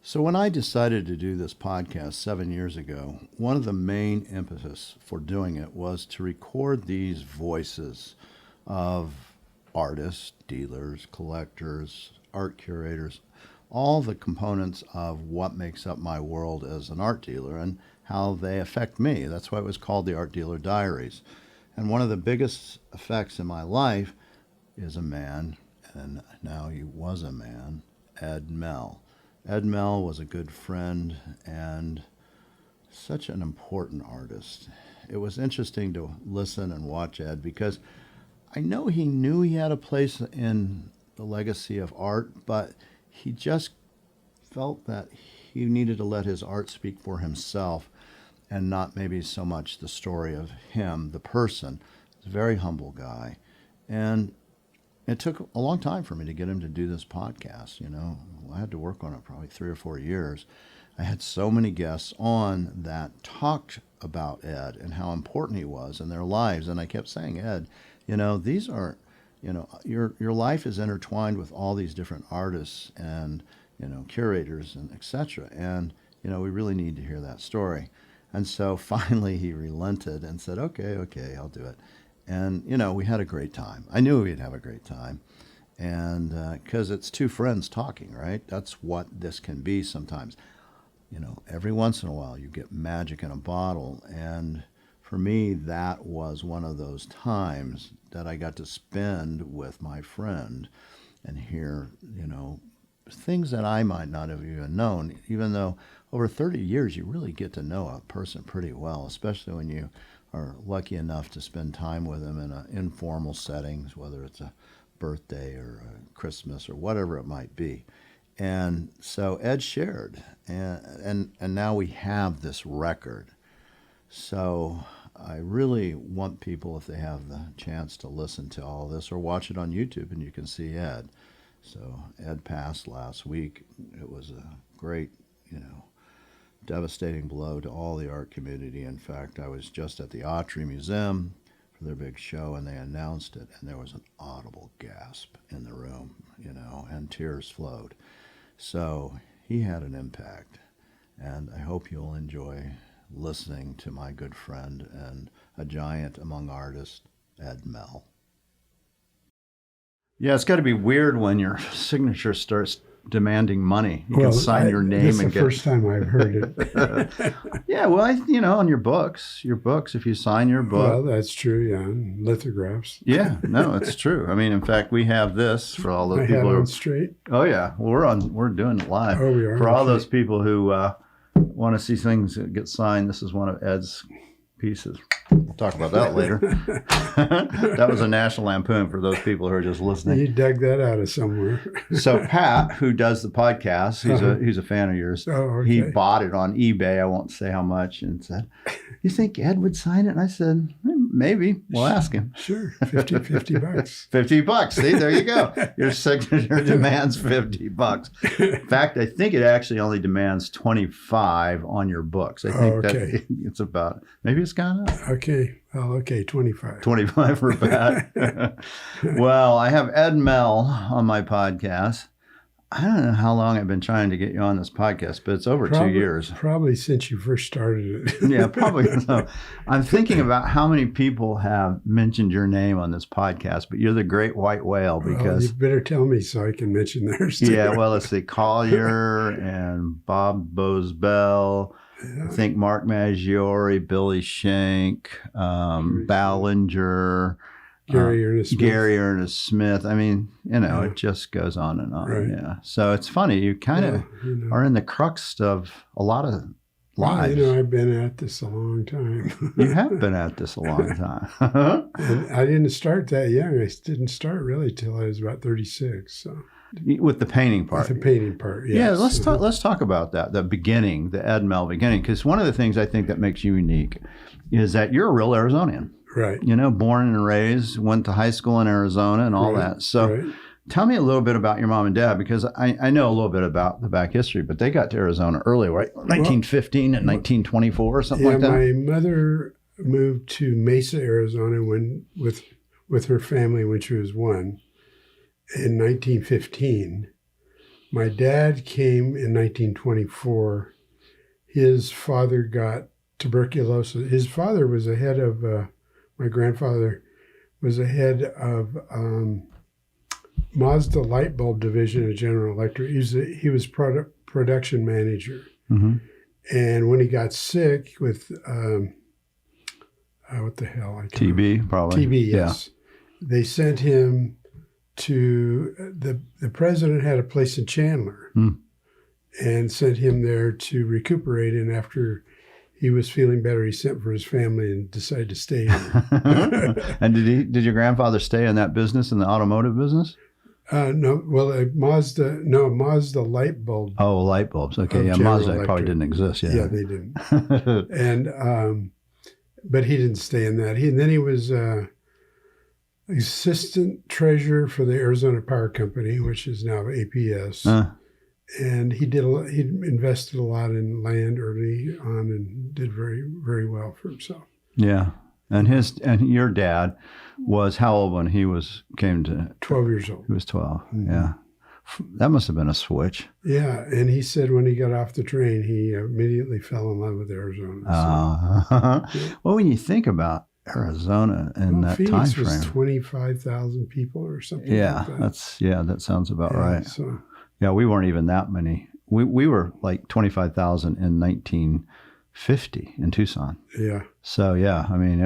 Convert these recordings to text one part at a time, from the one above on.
So when I decided to do this podcast 7 years ago, one of the main impetus for doing it was to record these voices of artists, dealers, collectors, art curators, all the components of what makes up my world as an art dealer and how they affect me. That's why it was called the Art Dealer Diaries. And one of the biggest effects in my life is a man, and now he was a man, Ed Mel. Ed Mel was a good friend and such an important artist. It was interesting to listen and watch Ed because I know he knew he had a place in the legacy of art, but he just felt that he needed to let his art speak for himself and not maybe so much the story of him, the person. He's a very humble guy. And it took a long time for me to get him to do this podcast. I had to work on it probably 3 or 4 years. I had so many guests on that talked about Ed and how important he was in their lives. And I kept saying, Ed, these are, your life is intertwined with all these different artists and, curators and etc. And, we really need to hear that story. And so finally he relented and said, okay, I'll do it. And, we had a great time. I knew we'd have a great time. And because it's two friends talking, right? That's what this can be sometimes. Every once in a while you get magic in a bottle. And for me, that was one of those times that I got to spend with my friend and hear, things that I might not have even known, even though over 30 years you really get to know a person pretty well, especially when you are lucky enough to spend time with them in informal settings, whether it's a birthday or a Christmas or whatever it might be. And so Ed shared, and now we have this record. So I really want people, if they have the chance to listen to all this or watch it on YouTube, and you can see Ed. So Ed passed last week. It was a great, devastating blow to all the art community. In fact, I was just at the Autry Museum for their big show, and they announced it, and there was an audible gasp in the room, and tears flowed. So he had an impact, and I hope you'll enjoy listening to my good friend and a giant among artists, Ed Mel. Yeah, it's got to be weird when your signature starts demanding money. You can sign your name and get. This is the first time I've heard it. Yeah, well, on your books, if you sign your book. Well, that's true, yeah. Lithographs. Yeah, no, it's true. I mean, in fact, we have this for all the people who are straight. Oh yeah, well, we're doing it live. Oh, we are. For all those people who want to see things get signed, this is one of Ed's pieces. We'll talk about that later. That was a National Lampoon for those people who are just listening. You dug that out of somewhere. So Pat, who does the podcast, he's a fan of yours. Oh, okay. He bought it on eBay. I won't say how much, and said, "You think Ed would sign it?" And I said, "Maybe. We'll ask him." Sure, $50. $50. See, there you go. Your signature demands $50. In fact, I think it actually only demands $25 on your books. I think that it's about, maybe it's gone up. Okay. Well, okay, $25. $25 for Pat. Well, I have Ed Mel on my podcast. I don't know how long I've been trying to get you on this podcast, but it's over 2 years. Probably since you first started it. Yeah, probably so. I'm thinking about how many people have mentioned your name on this podcast, but you're the great white whale because... you better tell me so I can mention theirs too. Yeah, well, let's see, Collier and Bob Bosbell, I think Mark Maggiore, Billy Shank, Ballinger... Gary Ernest Smith. I mean, it just goes on and on. Right. Yeah. So it's funny. You kind of are in the crux of a lot of lives. I've been at this a long time. You have been at this a long time. And I didn't start that young. I didn't start really till I was about 36. So. With the painting part. With the painting part, yes. Yeah, let's talk about that, the beginning, the Ed Mel beginning, because one of the things I think that makes you unique is that you're a real Arizonian. Right. Born and raised, went to high school in Arizona and all that. So tell me a little bit about your mom and dad, because I know a little bit about the back history, but they got to Arizona early, right? 1915 and 1924 or something like that? My mother moved to Mesa, Arizona with her family when she was 1 in 1915. My dad came in 1924. His father got tuberculosis. His father was the head of, my grandfather was the head of Mazda light bulb division of General Electric. He was production manager. Mm-hmm. And when he got sick with, what the hell? I can't TB, probably. TB, yes. Yeah. They sent him to, the president had a place in Chandler and sent him there to recuperate. And after he was feeling better, he sent for his family and decided to stay here. And did your grandfather stay in that business, in the automotive business? No, well, Mazda light bulb. Oh, light bulbs. Okay, yeah, General Mazda Electric. probably didn't exist. Yeah, Yeah, they didn't. And but he didn't stay in that. Then he was assistant treasurer for the Arizona Power Company, which is now APS. And he invested a lot in land early on and did very, very well for himself. Yeah. And your dad was how old when he came to 12 years old. He was 12. Mm-hmm. Yeah. That must have been a switch. Yeah, and he said when he got off the train, he immediately fell in love with Arizona. So. Well, when you think about Arizona and that Phoenix time frame, was 25,000 people or something. Yeah, like that. That sounds about right. So. Yeah, we weren't even that many. We were like 25,000 in 1950 in Tucson. Yeah. So yeah, I mean,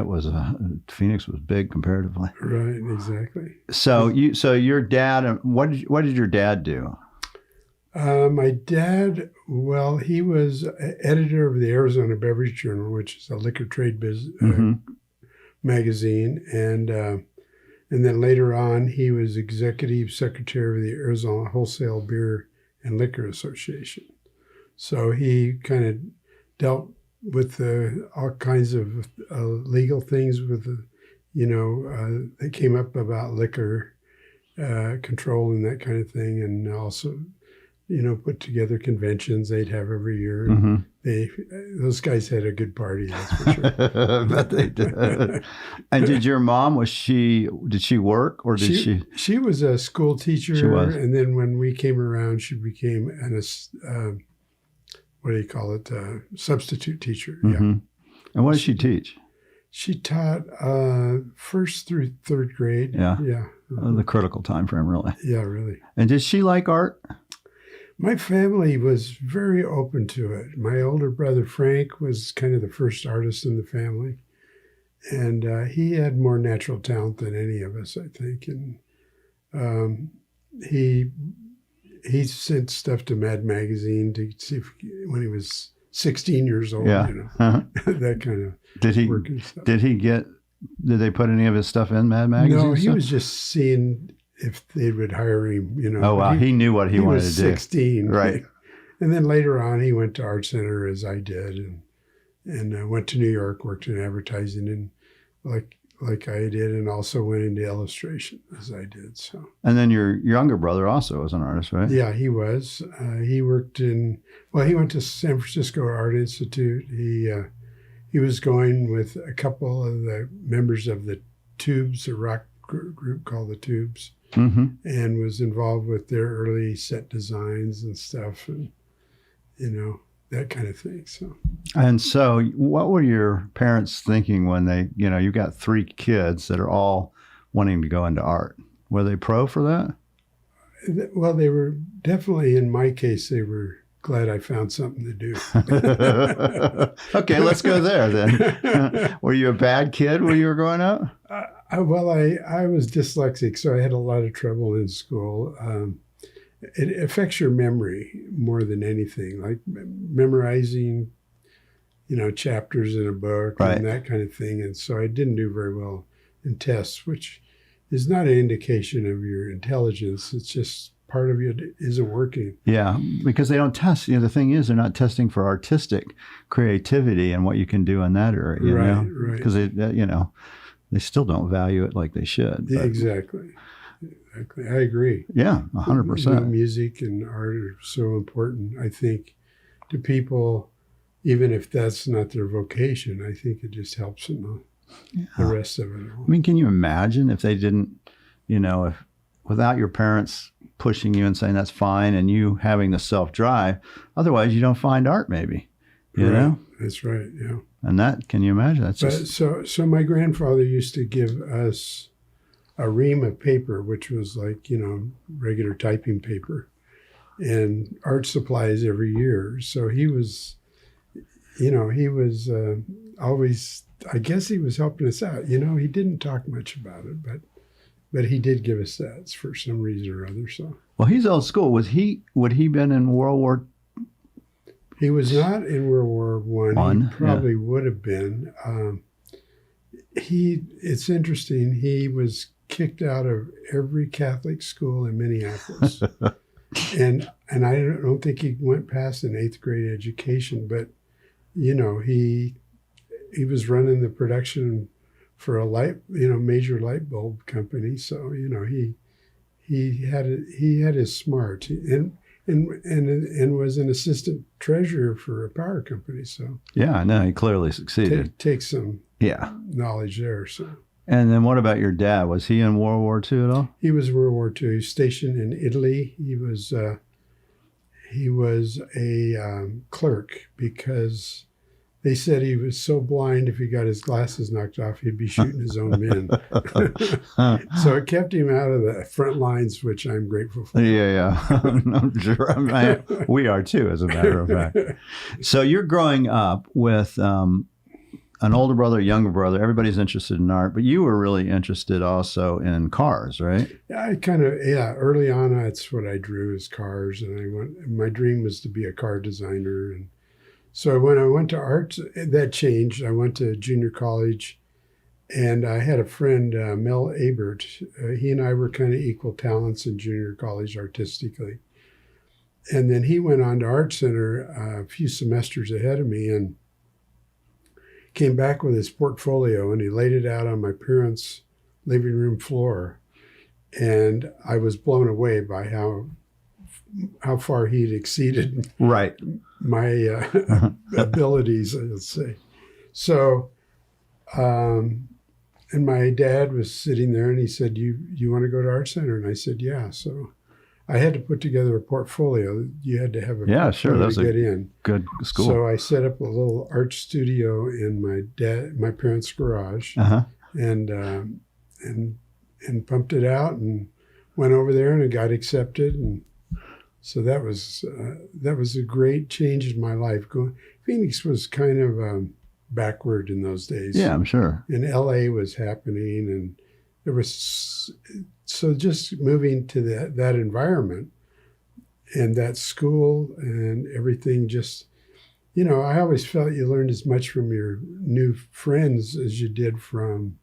Phoenix was big comparatively. Right, exactly. So your dad, what did your dad do? My dad, well, he was editor of the Arizona Beverage Journal, which is a liquor trade magazine, and then later on, he was executive secretary of the Arizona Wholesale Beer and Liquor Association. So he kind of dealt with all kinds of legal things with, that came up about liquor control and that kind of thing, and also, put together conventions they'd have every year. Mm-hmm. Those guys had a good party, that's for sure. I bet they did. And did your mom, did she work or did she? She was a school teacher. She was. And then when we came around, she became substitute teacher. Mm-hmm. Yeah. And what did she teach? She taught first through third grade. Yeah. Yeah. The critical time frame, really. Yeah, really. And did she like art? My family was very open to it. My older brother, Frank, was kind of the first artist in the family. And he had more natural talent than any of us, I think. And he sent stuff to Mad Magazine to see when he was 16 years old, that kind of work and stuff. Did they put any of his stuff in Mad Magazine? No, he was just seeing if they would hire him, Oh, wow. He knew what he wanted to do. He was 16. Right. And then later on, he went to Art Center as I did and went to New York, worked in advertising and like I did, and also went into illustration as I did. So. And then your younger brother also was an artist, right? Yeah, he was. He worked he went to San Francisco Art Institute. He was going with a couple of the members of the Tubes, a rock group called the Tubes, and was involved with their early set designs and stuff, and that kind of thing. So what were your parents thinking when they, you got 3 kids that are all wanting to go into art? Were they pro for that? Well, they were definitely, in my case, they were glad I found something to do. Okay, let's go there then. Were you a bad kid when you were growing up? I was dyslexic, so I had a lot of trouble in school. It affects your memory more than anything, like memorizing, chapters in a book and that kind of thing. And so I didn't do very well in tests, which is not an indication of your intelligence. It's just part of you isn't working. Yeah, because they don't test. The thing is, they're not testing for artistic creativity and what you can do in that area. Right. Because they still don't value it like they should. Yeah, exactly. I agree. Yeah, 100%. Music and art are so important, I think, to people, even if that's not their vocation. I think it just helps them the rest of it all. I mean, can you imagine if they didn't, if without your parents pushing you and saying that's fine and you having the self-drive, otherwise you don't find art maybe, you know? That's right, yeah. And that, can you imagine? That's But just... so my grandfather used to give us a ream of paper, which was like, regular typing paper, and art supplies every year. So he was, always, I guess he was helping us out. He didn't talk much about it, but he did give us that for some reason or other. So, well, he's old school. Would he been in World War? He was not in World War One. He probably would have been. It's interesting. He was kicked out of every Catholic school in Minneapolis, and I don't think he went past an 8th grade education. But he was running the production for a major light bulb company. So he had his smarts and was an assistant treasurer for a power company. So yeah, I know he clearly succeeded. Take some knowledge there. So. And then what about your dad? Was he in World War II at all? He was World War II. He was stationed in Italy. He was a clerk because they said he was so blind if he got his glasses knocked off, he'd be shooting his own men. So it kept him out of the front lines, which I'm grateful for. Yeah. I'm sure. We are too, as a matter of fact. So you're growing up with an older brother, a younger brother. Everybody's interested in art, but you were really interested also in cars, right? Yeah, early on, that's what I drew, is cars. And my dream was to be a car designer. And so when I went to art, that changed. I went to junior college, and I had a friend, Mel Abert. He and I were kind of equal talents in junior college artistically. And then he went on to Art Center a few semesters ahead of me and came back with his portfolio, and he laid it out on my parents' living room floor. And I was blown away by how far he'd exceeded my abilities, let's say. So, and my dad was sitting there, and he said, you want to go to Art Center? And I said, yeah. So I had to put together a portfolio. You had to have a portfolio to get in. Good school. So I set up a little art studio in my parents' garage, and pumped it out and went over there, and it got accepted. And so that was a great change in my life. Phoenix was kind of backward in those days. Yeah, I'm sure. And LA was happening, and there was, so just moving to that environment and that school and everything, just, I always felt you learned as much from your new friends as you did from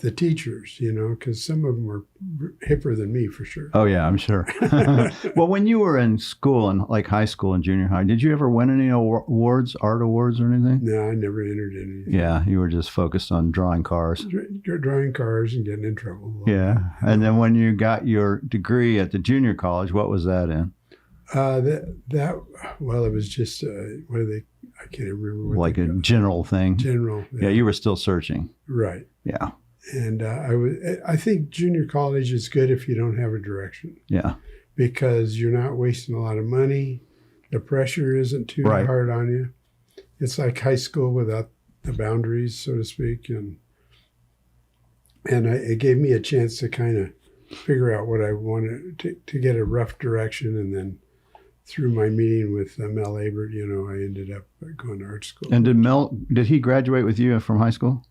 the teachers, because some of them were hipper than me for sure. Oh yeah, I'm sure. Well, when you were in school, and like high school and junior high, did you ever win any awards, art awards or anything? No, I never entered anything. Yeah, you were just focused on drawing cars. Drawing cars and getting in trouble. Yeah, and then when you got your degree at the junior college, what was that in? It was just what are they? I can't remember. What like a general thing. General. Yeah, you were still searching. Right. Yeah. And I think junior college is good if you don't have a direction. Yeah. Because you're not wasting a lot of money. The pressure isn't too hard on you. It's like high school without the boundaries, so to speak. And it gave me a chance to kind of figure out what I wanted to get a rough direction. And then through my meeting with Mel Abert, I ended up going to art school. And did he graduate with you from high school?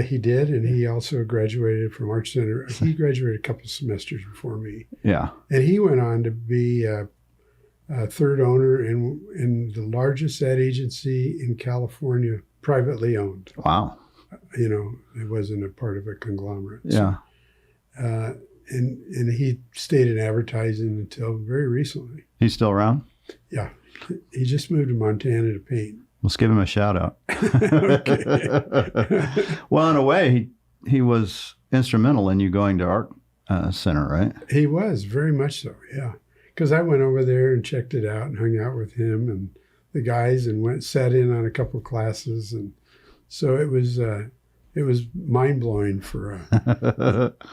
He did, and he also graduated from Art Center. He graduated a couple semesters before me. Yeah. And he went on to be a third owner in the largest ad agency in California, privately owned. Wow. It wasn't a part of a conglomerate. Yeah. So, and he stayed in advertising until very recently. He's still around? Yeah. He just moved to Montana to paint. Let's give him a shout out. Well, in a way, he was instrumental in you going to Art Center, right? He was, very much so, yeah. Because I went over there and checked it out and hung out with him and the guys and sat in on a couple of classes. And so it was it was mind blowing for a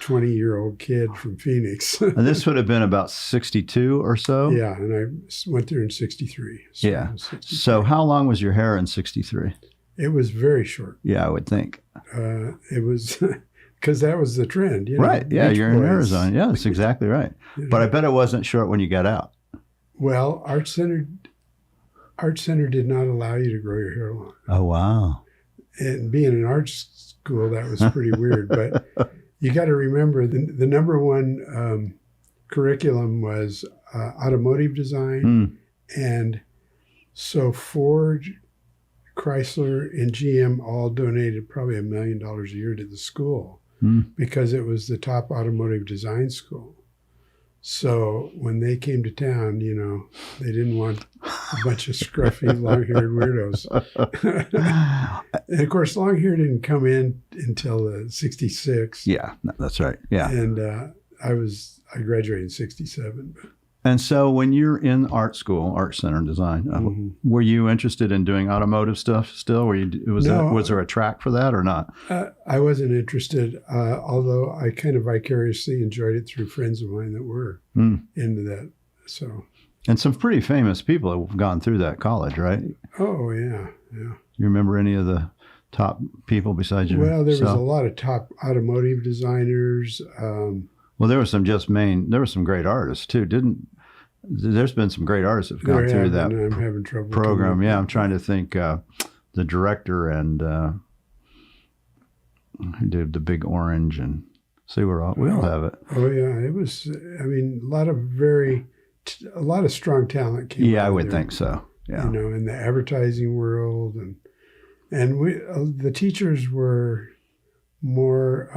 20-year-old kid from Phoenix. And this would have been about 62 or so? Yeah, and I went there in 63. So Yeah. 63. So how long was your hair in 63? It was very short. Yeah, I would think. It was because that was the trend. You know, Right. Yeah, Beach you're in Boys. Arizona. Yeah, that's exactly right. You know. But I bet it wasn't short when you got out. Well, Art Center did not allow you to grow your hair long. Oh, wow. And being in art school, that was pretty weird. But you got to remember the number one curriculum was automotive design. And so Ford, Chrysler, and GM all donated probably $1 million a year to the school because it was the top automotive design school. So when they came to town, you know, they didn't want a bunch of scruffy, long-haired weirdos. And of course, long hair didn't come in until '66. Yeah, that's right. Yeah. And I graduated in '67. And so when you're in art school, art center and design, were you interested in doing automotive stuff still? Was there a track for that or not? I wasn't interested, although I kind of vicariously enjoyed it through friends of mine that were into that. So, and some pretty famous people have gone through that college, right? Oh, yeah, yeah. You remember any of the top people besides yourself? Well, there was a lot of top automotive designers. Well, there was some great artists too. There's been some great artists that have gone through that I'm having trouble program. Yeah, I'm trying to think. The director and who did The Big Orange and we all have it. Oh yeah, it was. I mean, a lot of strong talent came. Yeah, I would there, think so. Yeah, you know, in the advertising world, and we the teachers were more.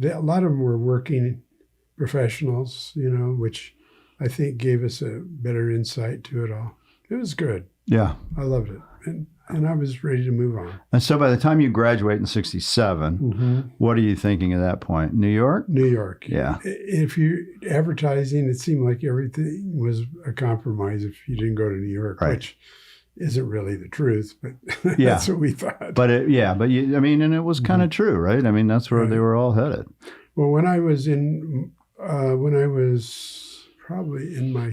A lot of them were working professionals, you know, which I think gave us a better insight to it all. It was good. Yeah. I loved it. And I was ready to move on. And so by the time you graduate in 67, what are you thinking at that point? New York? New York. Yeah. If you're advertising, it seemed like everything was a compromise if you didn't go to New York, right. Which isn't really the truth, but yeah. That's what we thought. But and it was kind of true, right? I mean, that's where they were all headed. Well, when I was probably in my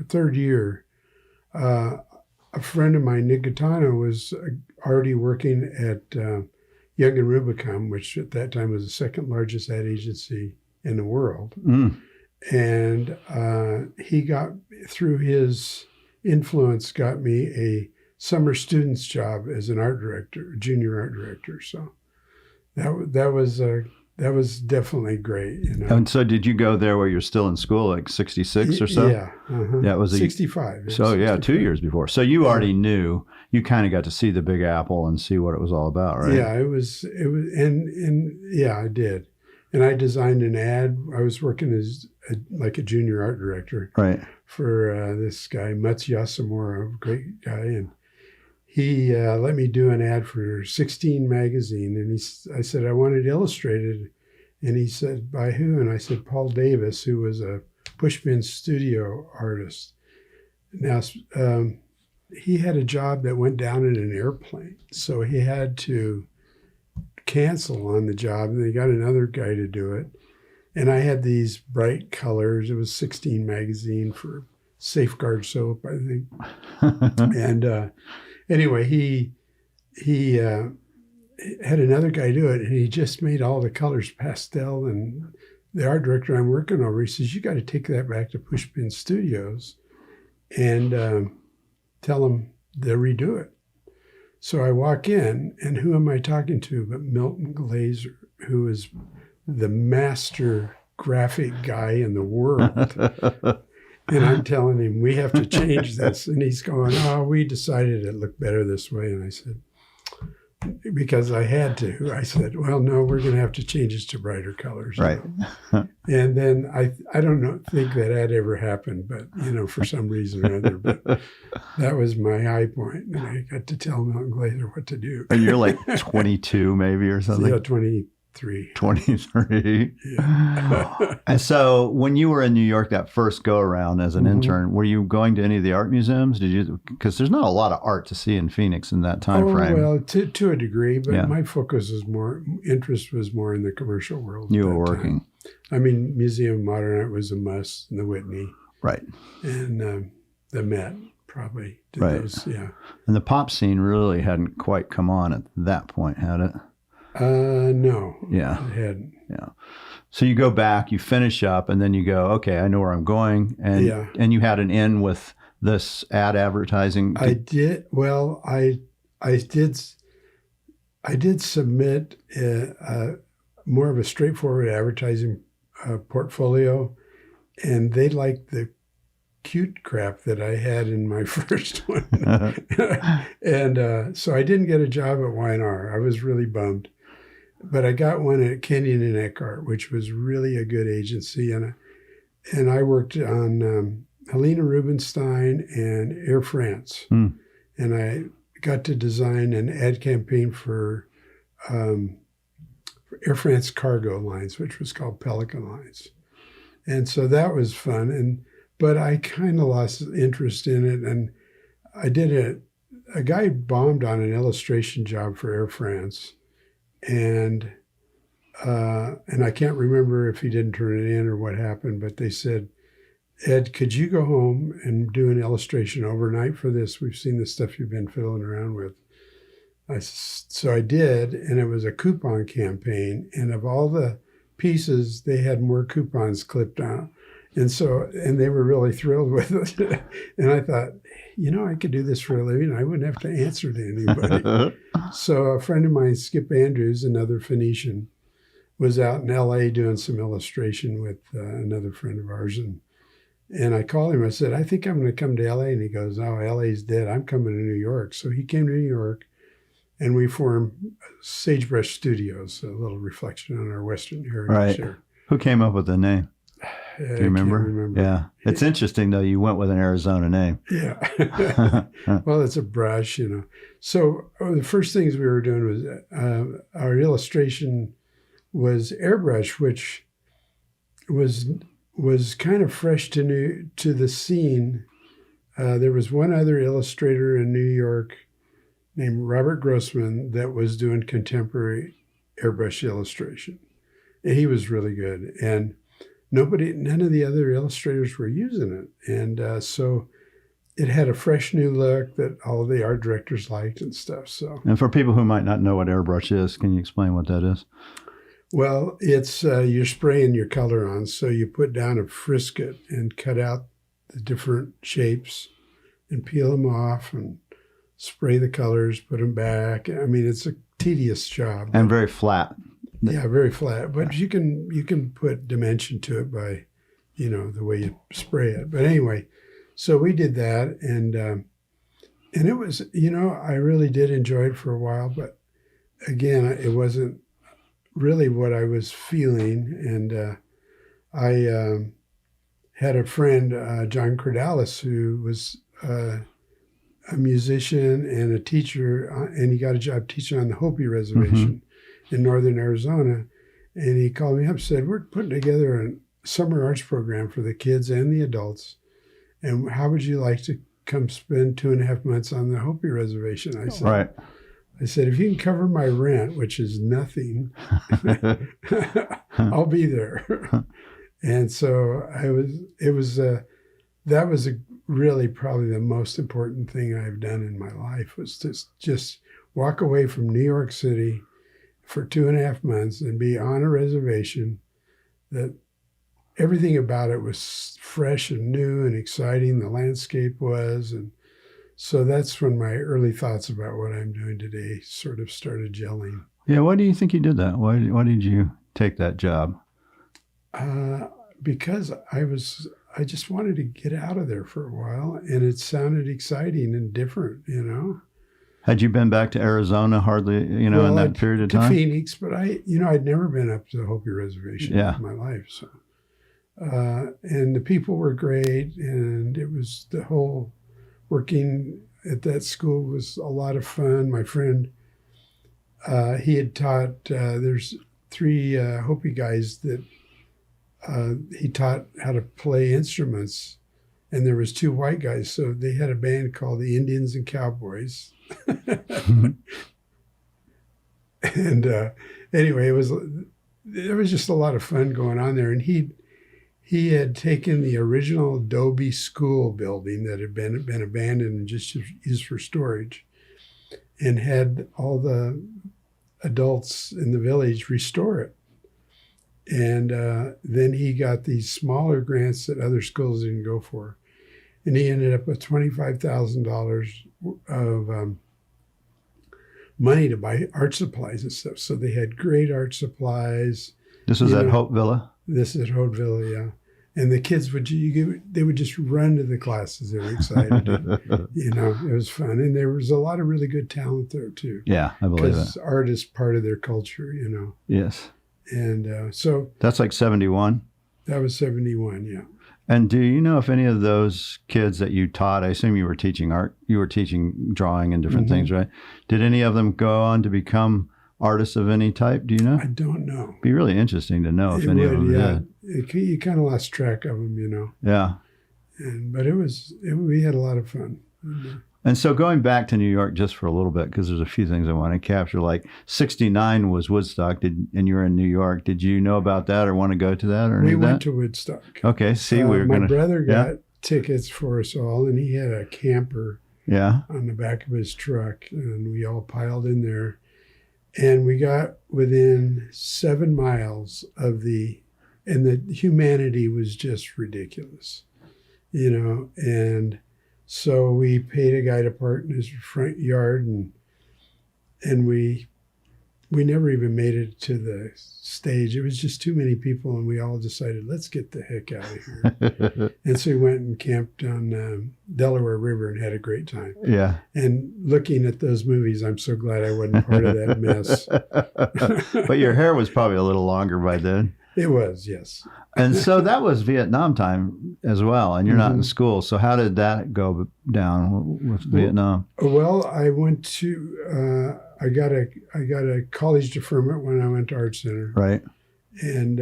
third year, a friend of mine, Nick Gaetano, was already working at Young and Rubicam, which at that time was the second largest ad agency in the world. And he got, through his influence, got me a summer student's job as an art director, junior art director. So that was definitely great. You know? And so did you go there while you're still in school, like 66 or so? Yeah. Yeah, it was 65. So, 65. 2 years before. So you already knew, you kind of got to see the Big Apple and see what it was all about, right? Yeah, it was, and yeah, I did. And I designed an ad. I was working as like a junior art director for this guy, Mats Yasamura, a great guy. And he let me do an ad for 16 magazine. And I said, I want it illustrated. And he said, by who? And I said, Paul Davis, who was a Pushpin studio artist. Now, he had a job that went down in an airplane. So he had to cancel on the job. And they got another guy to do it. And I had these bright colors. It was 16 magazine for Safeguard soap, I think. And anyway, he had another guy do it, and he just made all the colors pastel. And the art director I'm working over, he says, you got to take that back to Pushpin Studios and tell them they'll redo it. So I walk in, and who am I talking to but Milton Glaser, who is the master graphic guy in the world. And I'm telling him, we have to change this. And he's going, oh, we decided it looked better this way. And I said, because I had to. I said, well, no, we're going to have to change this to brighter colors. Right. And then I don't think that had ever happened, but, for some reason or other. But that was my high point. And I got to tell Milton Glaser what to do. And you're like 22 maybe or something? Yeah, 20. 23. 23. Yeah. And so when you were in New York that first go around as an intern, were you going to any of the art museums? Did you? Because there's not a lot of art to see in Phoenix in that time frame. Well, to a degree, but my focus was interest was more in the commercial world. You were working. Time. I mean, Museum of Modern Art was a must, and the Whitney. Right. And the Met probably did those, yeah. And the pop scene really hadn't quite come on at that point, had it? No. Yeah. It hadn't. Yeah. So you go back, you finish up, and then you go, okay, I know where I'm going. And you had an in with this advertising. I did. Well, I did submit more of a straightforward advertising portfolio, and they liked the cute crap that I had in my first one. And so I didn't get a job at Y&R. I was really bummed. But I got one at Kenyon and Eckhart, which was really a good agency. And I worked on Helena Rubinstein and Air France. And I got to design an ad campaign for Air France cargo lines, which was called Pelican Lines. And so that was fun. But I kind of lost interest in it. And I did a guy bombed on an illustration job for Air France. And I can't remember if he didn't turn it in or what happened, but they said, Ed, could you go home and do an illustration overnight for this? We've seen the stuff you've been fiddling around with. So I did, and it was a coupon campaign. And of all the pieces, they had more coupons clipped on. And they were really thrilled with it. And I thought, I could do this for a living. I wouldn't have to answer to anybody. So a friend of mine, Skip Andrews, another Phoenician, was out in LA doing some illustration with another friend of ours. And I called him. I said, I think I'm going to come to LA. And he goes, oh, LA's dead. I'm coming to New York. So he came to New York, and we formed Sagebrush Studios, a little reflection on our Western heritage here. Who came up with the name? Do you remember? Can't remember. Yeah. It's interesting, though. You went with an Arizona name. Yeah. Well, it's a brush, So the first things we were doing was our illustration was airbrush, which was kind of fresh to the scene. There was one other illustrator in New York named Robert Grossman that was doing contemporary airbrush illustration. And he was really good. And none of the other illustrators were using it. And so it had a fresh new look that all the art directors liked and stuff. So, and for people who might not know what airbrush is, can you explain what that is? Well, it's you're spraying your color on. So you put down a frisket and cut out the different shapes and peel them off and spray the colors, put them back. I mean, it's a tedious job. And very flat. Yeah, very flat. But you can put dimension to it by, the way you spray it. But anyway, so we did that, and it was, I really did enjoy it for a while. But again, it wasn't really what I was feeling. And I had a friend, John Cordalis, who was a musician and a teacher, and he got a job teaching on the Hopi Reservation in northern Arizona. And he called me up and said, we're putting together a summer arts program for the kids and the adults. And how would you like to come spend 2.5 months on the Hopi Reservation? I said, right. I said, if you can cover my rent, which is nothing, I'll be there. And so that was really probably the most important thing I've done in my life, was to just walk away from New York City for 2.5 months and be on a reservation that everything about it was fresh and new and exciting. The landscape was. And so that's when my early thoughts about what I'm doing today sort of started gelling. Yeah. Why do you think you did that? Why did you take that job? Because I just wanted to get out of there for a while, and it sounded exciting and different, Had you been back to Arizona hardly, in that period of time? To Phoenix, but I'd never been up to the Hopi Reservation in my life. So, and the people were great, and it was the whole working at that school was a lot of fun. My friend, he had taught, there's Hopi guys that he taught how to play instruments, and there was 2 white guys, so they had a band called the Indians and Cowboys. And anyway, there was just a lot of fun going on there, and he had taken the original adobe school building that had been abandoned and just used for storage, and had all the adults in the village restore it. And then he got these smaller grants that other schools didn't go for. And he ended up with $25,000 of money to buy art supplies and stuff. So they had great art supplies. This was at Hope Villa? This is at Hope Villa, yeah. And the kids would just run to the classes. They were excited. And, it was fun. And there was a lot of really good talent there, too. Yeah, I believe it. Because art is part of their culture, Yes. And so... That's like 71? That was 71, yeah. And do you know if any of those kids that you taught, I assume you were teaching art, you were teaching drawing and different things, right? Did any of them go on to become artists of any type? Do you know? I don't know. It'd be really interesting to know if any of them did. You kind of lost track of them, Yeah. But we had a lot of fun. And so going back to New York just for a little bit, because there's a few things I want to capture, like 69 was Woodstock, and you were in New York. Did you know about that or want to go to that? Or we went to Woodstock. Okay, my brother got tickets for us all, and he had a camper on the back of his truck, and we all piled in there. And we got within 7 miles and the humanity was just ridiculous, and so we paid a guy to park in his front yard, and we never even made it to the stage. It was just too many people, and we all decided, let's get the heck out of here. And so we went and camped on Delaware River and had a great time. Yeah. And looking at those movies, I'm so glad I wasn't part of that mess. But your hair was probably a little longer by then. It was, yes. And so that was Vietnam time as well, and you're not in school. So how did that go down with Vietnam? Well, I went to I got a college deferment when I went to Art Center, right? And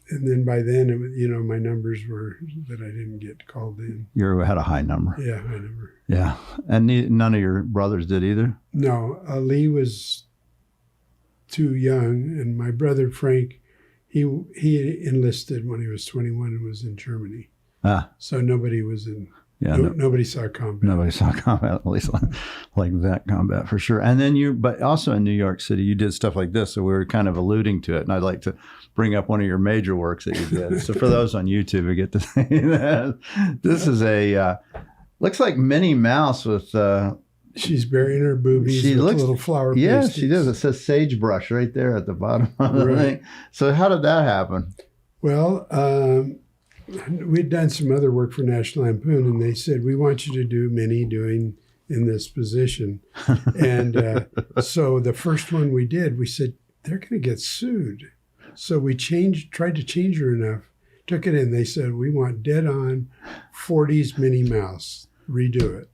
then by then, my numbers were that I didn't get called in. You had a high number. Yeah, high number. Yeah, and none of your brothers did either. No, Lee was too young, and my brother Frank. He enlisted when he was 21 and was in Germany. So nobody was in. Yeah, nobody saw combat. Nobody saw combat, at least like that combat for sure. And then but also in New York City, you did stuff like this. So we were kind of alluding to it. And I'd like to bring up one of your major works that you did. So for those on YouTube, we get to see that. This is looks like Minnie Mouse with. She's burying her boobies with little flower Yes, pasties. she does. It says sagebrush right there at the bottom of the thing. So how did that happen? Well, we'd done some other work for National Lampoon, and they said, we want you to do Minnie doing in this position. And so the first one we did, we said, they're going to get sued. So we tried to change her enough, took it in. They said, we want dead on 40s Minnie Mouse. Redo it.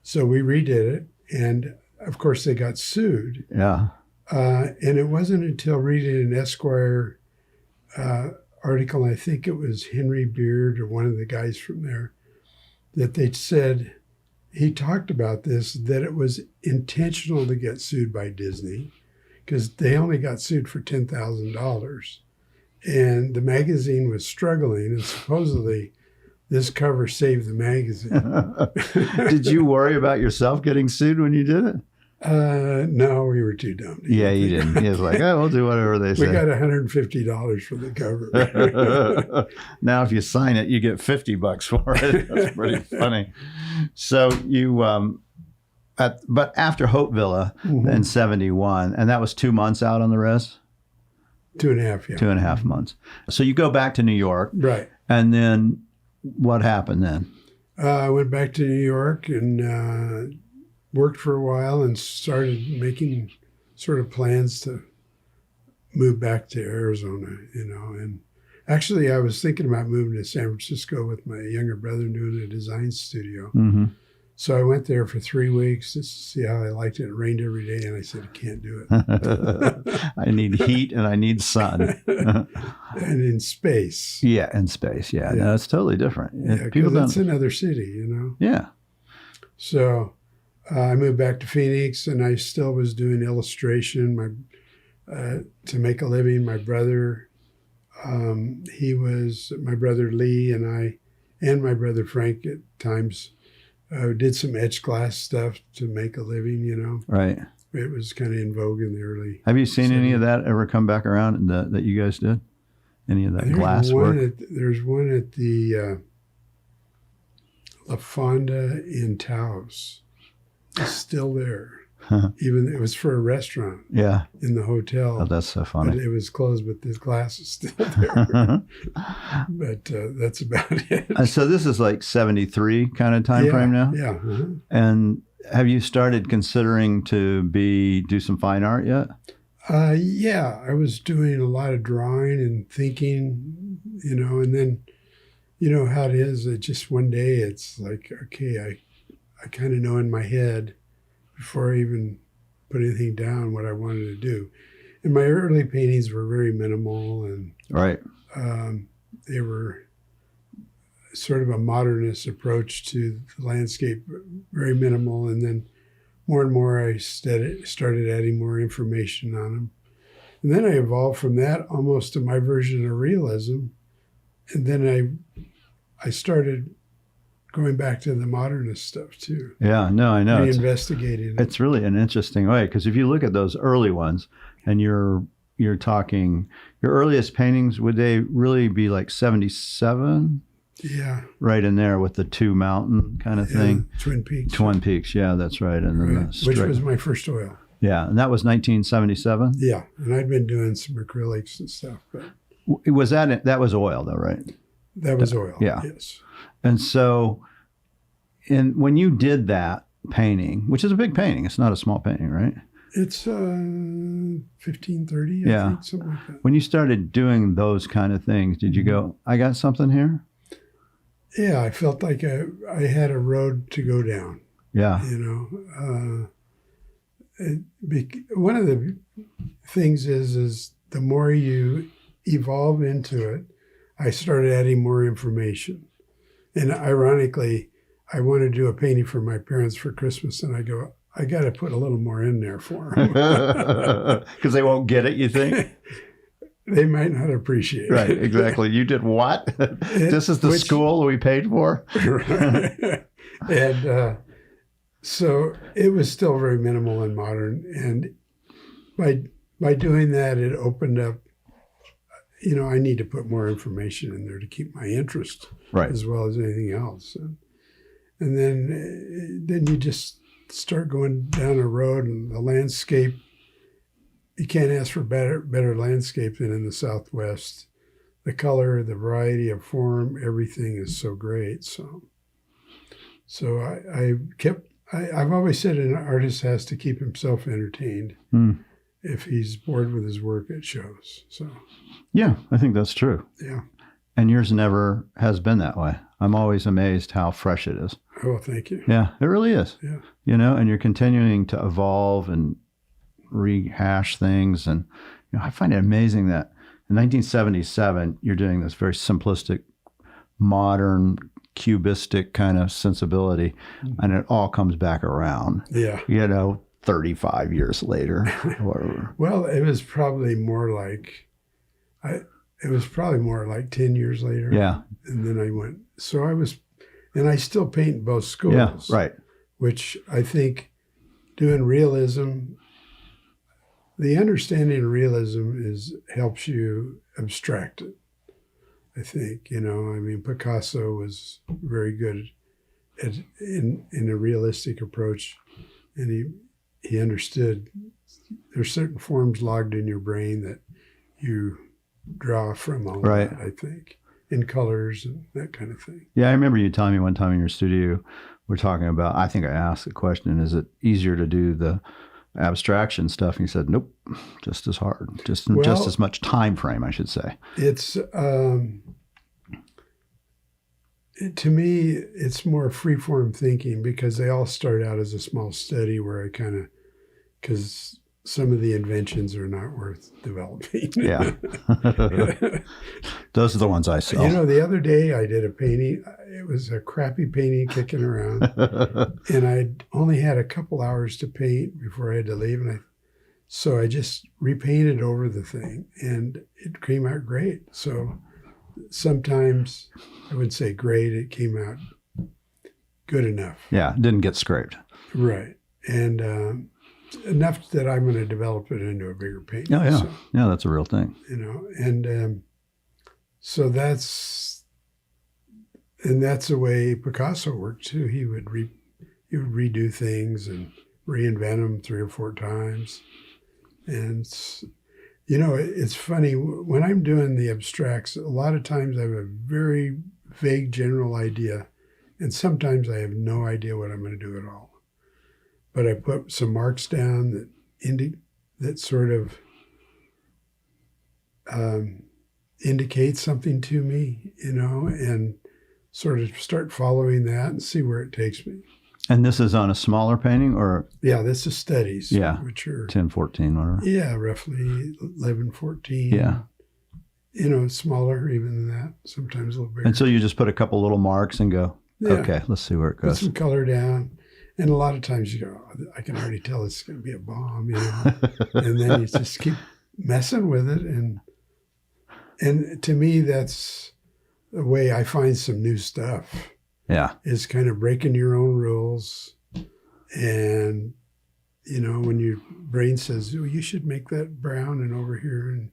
So we redid it, and of course they got sued. Yeah. And it wasn't until reading an Esquire article, I think it was Henry Beard or one of the guys from there, that they said, he talked about this, that it was intentional to get sued by Disney because they only got sued for $10,000. And the magazine was struggling, and supposedly this cover saved the magazine. Did you worry about yourself getting sued when you did it? No, we were too dumb. Yeah, you didn't. He was like, oh, we'll do whatever they say. We got $150 for the cover. Now, if you sign it, you get $50 for it. That's pretty funny. So you, but after Hope Villa in 71, and that was 2 months out on the res? 2.5, yeah. 2.5 months. So you go back to New York. Right. And then what happened then? I went back to New York and worked for a while and started making sort of plans to move back to Arizona, And actually, I was thinking about moving to San Francisco with my younger brother and doing a design studio. So I went there for 3 weeks to see how I liked it. It rained every day, and I said, I can't do it. I need heat and I need sun. And in space. Yeah, in space. Yeah, no, it's totally different. Yeah, because it's another city, you know? Yeah. So I moved back to Phoenix, and I still was doing illustration to make a living. My brother, my brother Lee and I, and my brother Frank at times did some etch glass stuff to make a living, you know. Right. It was kind of in vogue in the early. Have you seen 70s. any of that ever come back around that you guys did? Any of that glass work? There's one at the La Fonda in Taos. It's still there. Even it was for a restaurant. Yeah. In the hotel. Oh, that's so funny. But it was closed, but the glass is still there. But that's about it. So this is like 73 kind of time frame now? Yeah. Uh-huh. And have you started considering to do some fine art yet? Yeah, I was doing a lot of drawing and thinking, you know, and then, you know how it is. It just one day it's like, okay, I kind of know in my head before I even put anything down what I wanted to do. And my early paintings were very minimal, and right. They were sort of a modernist approach to the landscape, very minimal. And then more and more I started adding more information on them. And then I evolved from that almost to my version of realism. And then I started going back to the modernist stuff too. Yeah, no, I know. Reinvestigating it. It's really an interesting way, because if you look at those early ones, and you're talking your earliest paintings, would they really be like 77? Yeah. Right in there with the two mountain kind of thing. Twin Peaks. Twin Peaks, yeah, that's right. And then which was my first oil. Yeah, and that was 1977? Yeah, and I'd been doing some acrylics and stuff. But was that was oil though, right? That was oil, yeah. Yes. And so when you did that painting, which is a big painting, it's not a small painting, right? It's 1530, yeah. I think, something like that. When you started doing those kind of things, did you go, I got something here? Yeah, I felt like I had a road to go down. Yeah. You know, one of the things is the more you evolve into it, I started adding more information. And ironically, I wanted to do a painting for my parents for Christmas, and I go, I got to put a little more in there for them. Because they won't get it, you think? They might not appreciate it. Right, exactly. You did what? This is the school we paid for? Right. And so it was still very minimal and modern. And by doing that, it opened up, you know, I need to put more information in there to keep my interest, right, as well as anything else. And then you just start going down a road, and the landscape, you can't ask for better landscape than in the Southwest. The color, the variety of form, everything is so great. So I've always said an artist has to keep himself entertained. If he's bored with his work, it shows. So yeah, I think that's true. Yeah. And yours never has been that way. I'm always amazed how fresh it is. Oh, thank you. Yeah, it really is. Yeah. You know, and you're continuing to evolve and rehash things. And you know, I find it amazing that in 1977, you're doing this very simplistic, modern, cubistic kind of sensibility, and it all comes back around. Yeah. You know, 35 years later. Or, well, it was probably more like 10 years later. Yeah. And then I went, and I still paint both schools. Yeah, right. Which I think doing realism, the understanding of realism helps you abstract it. I think, you know, I mean, Picasso was very good in a realistic approach, and he understood there's certain forms logged in your brain that you draw from all right. that, I think, in colors and that kind of thing. Yeah, I remember you telling me one time in your studio, we're talking about, I think I asked the question, is it easier to do the abstraction stuff? And you said, nope, just as hard, just as much time frame, I should say. To me, it's more freeform thinking because they all start out as a small study where I kind of, because some of the inventions are not worth developing. Yeah. Those are the ones I sell. You know, the other day I did a painting. It was a crappy painting kicking around, and I only had a couple hours to paint before I had to leave, so I just repainted over the thing, and it came out great. So sometimes I would say great. It came out good enough. Yeah, didn't get scraped. Right, and enough that I'm going to develop it into a bigger painting. Oh, yeah. So, Yeah, that's a real thing. you know, and so that's the way Picasso worked too. He would redo things and reinvent them 3 or 4 times. And you know, it's funny when I'm doing the abstracts. A lot of times I have a very vague general idea, and sometimes I have no idea what I'm going to do at all. But I put some marks down that sort of indicate something to me, you know, and sort of start following that and see where it takes me. And this is on a smaller painting, or? Yeah, this is studies. Yeah, which are 10, 14, whatever. Yeah, roughly 11, 14. Yeah. You know, smaller even than that, sometimes a little bigger. And so you just put a couple little marks and go, okay, let's see where it Put goes. some color down. And a lot of times you go, I can already tell it's going to be a bomb, you know. And then you just keep messing with it. And to me, that's the way I find some new stuff. Yeah. Is kind of breaking your own rules. And, you know, when your brain says, oh, you should make that brown and over here. And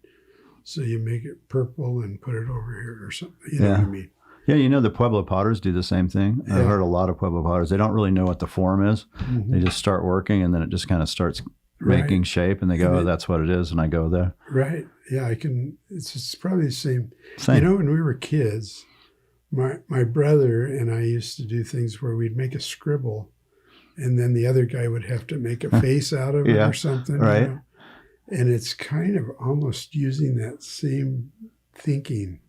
so you make it purple and put it over here or something. You know what I mean? Yeah, you know, the Pueblo potters do the same thing. Yeah. I've heard a lot of Pueblo potters. They don't really know what the form is. Mm-hmm. They just start working, and then it just kind of starts making shape, and they go, oh, that's what it is, and I go there. Right. Yeah, it's probably the same. You know, when we were kids, my brother and I used to do things where we'd make a scribble, and then the other guy would have to make a face out of it or something. Right. You know? And it's kind of almost using that same thinking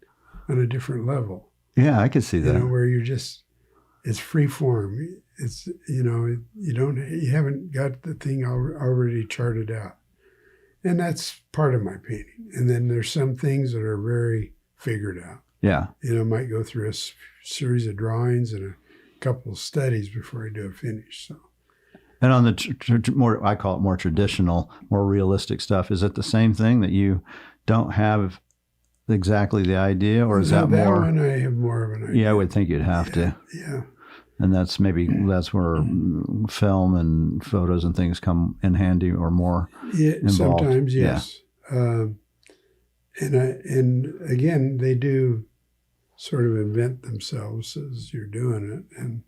on a different level. Yeah, I could see that. You know, where it's free form. It's, you know, you haven't got the thing already charted out. And that's part of my painting. And then there's some things that are very figured out. Yeah. You know, I might go through a series of drawings and a couple of studies before I do a finish. So. And on the more, I call it more traditional, more realistic stuff, is it the same thing that you don't have exactly the idea, or is that more? That one I have more of an idea. Yeah, I would think you'd have to. Yeah. And that's where film and photos and things come in handy, or more involved. Sometimes, yes. Yeah. And again, they do sort of invent themselves as you're doing it, and